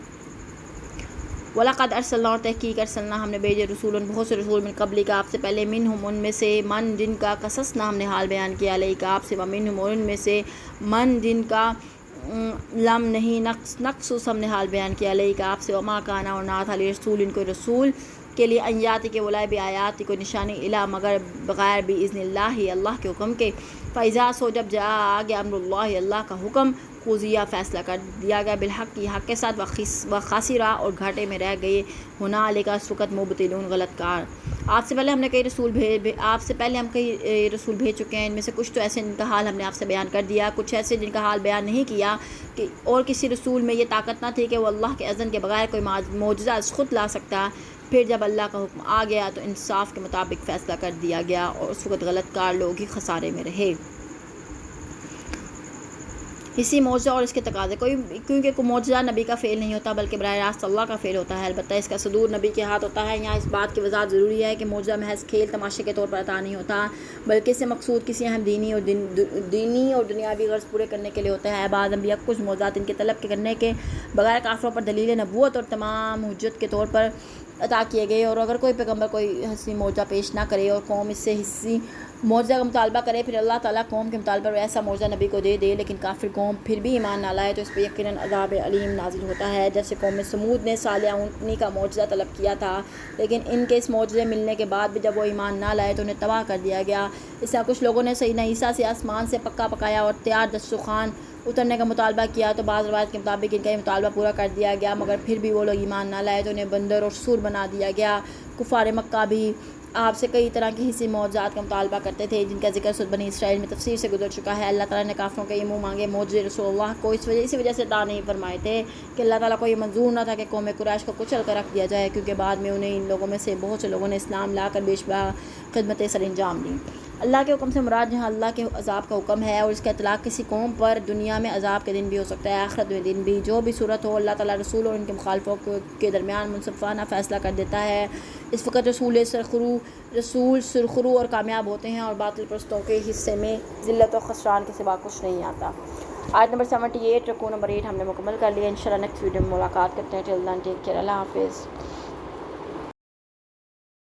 وَلَقَدْ أَرْسَلْنَا، اور تحقیق ارسلنا، ہم نے بھیجے، رسولن، بہت سے رسول، من قبلک، آپ سے پہلے، منہم، ان میں سے، من، جن کا، قصصنا، ہم نے حال بیان کیا، علیک، آپ سے، ومنہم، اور ان میں سے، من، جن کا، لم، نہیں، نقصص، ہم نے حال بیان کیا، علیک، آپ سے، وما کان، اور نہ تھا، لرسول، ان کوئی رسول کے لیے، ان یاتی، کہ وہ لائے، بآیات، کوئی نشانی، الا، مگر، بغیر، بإذن اللہ، اللہ کے حکم کے، فإذا، سو جب، جاء، آ گیا، امر اللہ، اللہ کا حکم، قضیہ، فیصلہ کر دیا گیا، بالحق، حق کے ساتھ، وخسرا، اور گھاٹے میں رہ گئے، ہنالک، اس وقت، مبطلون، غلط کار۔ آپ سے پہلے ہم کئی رسول بھیج چکے ہیں، ان میں سے کچھ تو ایسے جن کا حال ہم نے آپ سے بیان کر دیا، کچھ ایسے جن کا حال بیان نہیں کیا، کہ اور کسی رسول میں یہ طاقت نہ تھی کہ وہ اللہ کے اذن کے بغیر کوئی معجزہ از خود لا سکتا۔ پھر جب اللہ کا حکم آ گیا تو انصاف کے مطابق فیصلہ کر دیا گیا، اور اس وقت غلط کار لوگ ہی خسارے میں رہے۔ اسی معجزہ اور اس کے تقاضے، کیونکہ کوئی معجزہ نبی کا فعل نہیں ہوتا بلکہ براہ راست اللہ کا فعل ہوتا ہے، البتہ اس کا صدور نبی کے ہاتھ ہوتا ہے۔ یہاں اس بات کی وضاحت ضروری ہے کہ معجزہ محض کھیل تماشے کے طور پر عطا نہیں ہوتا، بلکہ اس سے مقصود کسی اہم دینی اور دنیاوی غرض پورے کرنے کے لیے ہوتا ہے۔ بعض انبیاء کچھ معجزات ان کے طلب کے کرنے کے بغیر کافروں پر دلیل نبوت اور تمام حجت کے طور پر عطا کیے گئے، اور اگر کوئی پیغمبر کوئی حسی معجزہ پیش نہ کرے اور قوم اس سے حسی معجزہ کا مطالبہ کرے، پھر اللہ تعالیٰ قوم کے مطالبہ پر ایسا معجزہ نبی کو دے لیکن کافر قوم پھر بھی ایمان نہ لائے، تو اس پہ یقیناً عذاب علیم نازل ہوتا ہے۔ جیسے قوم سمود نے صالح اونٹنی کا معجزہ طلب کیا تھا، لیکن ان کے اس معجزے ملنے کے بعد بھی جب وہ ایمان نہ لائے تو انہیں تباہ کر دیا گیا۔ اس طرح کچھ لوگوں نے سیدنا عیسیٰ سے آسمان سے پکا پکایا اور تیار دسترخوان اترنے کا مطالبہ کیا، تو بعض روایت کے مطابق ان کا یہ مطالبہ پورا کر دیا گیا، مگر پھر بھی وہ لوگ ایمان نہ لائے تو انہیں بندر اور سور بنا دیا گیا۔ کفار مکہ بھی آپ سے کئی طرح کی حسی معجزات کا مطالبہ کرتے تھے، جن کا ذکر سورۃ بنی اسرائیل میں تفصیل سے گزر چکا ہے۔ اللہ تعالیٰ نے کافروں کے یہ منہ مانگے معجزے رسول اللہ کو اسی وجہ سے عطا نہیں فرمائے تھے کہ اللہ تعالیٰ کو یہ منظور نہ تھا کہ قوم قریش کو کچل کر رکھ دیا جائے، کیونکہ بعد میں انہیں ان لوگوں میں سے بہت سے لوگوں نے اسلام لا کر بیش بہا خدمت سر انجام دی۔ اللہ کے حکم سے مراد جہاں اللہ کے عذاب کا حکم ہے اور اس کا اطلاق کسی قوم پر دنیا میں عذاب کے دن بھی ہو سکتا ہے، آخرت میں دن بھی، جو بھی صورت ہو اللہ تعالیٰ رسول اور ان کے مخالفوں کے درمیان منصفانہ فیصلہ کر دیتا ہے۔ اس وقت رسول سرخرو اور کامیاب ہوتے ہیں اور باطل پرستوں کے حصے میں ذلت و خسران کے سوا کچھ نہیں آتا۔ آیت نمبر 78 رکوع نمبر 8 ہم نے مکمل کر لیا۔ انشاءاللہ نیکسٹ ویڈیو میں ملاقات کرتے ہیں۔ ٹل دین ٹیک کیئر، اللہ حافظ۔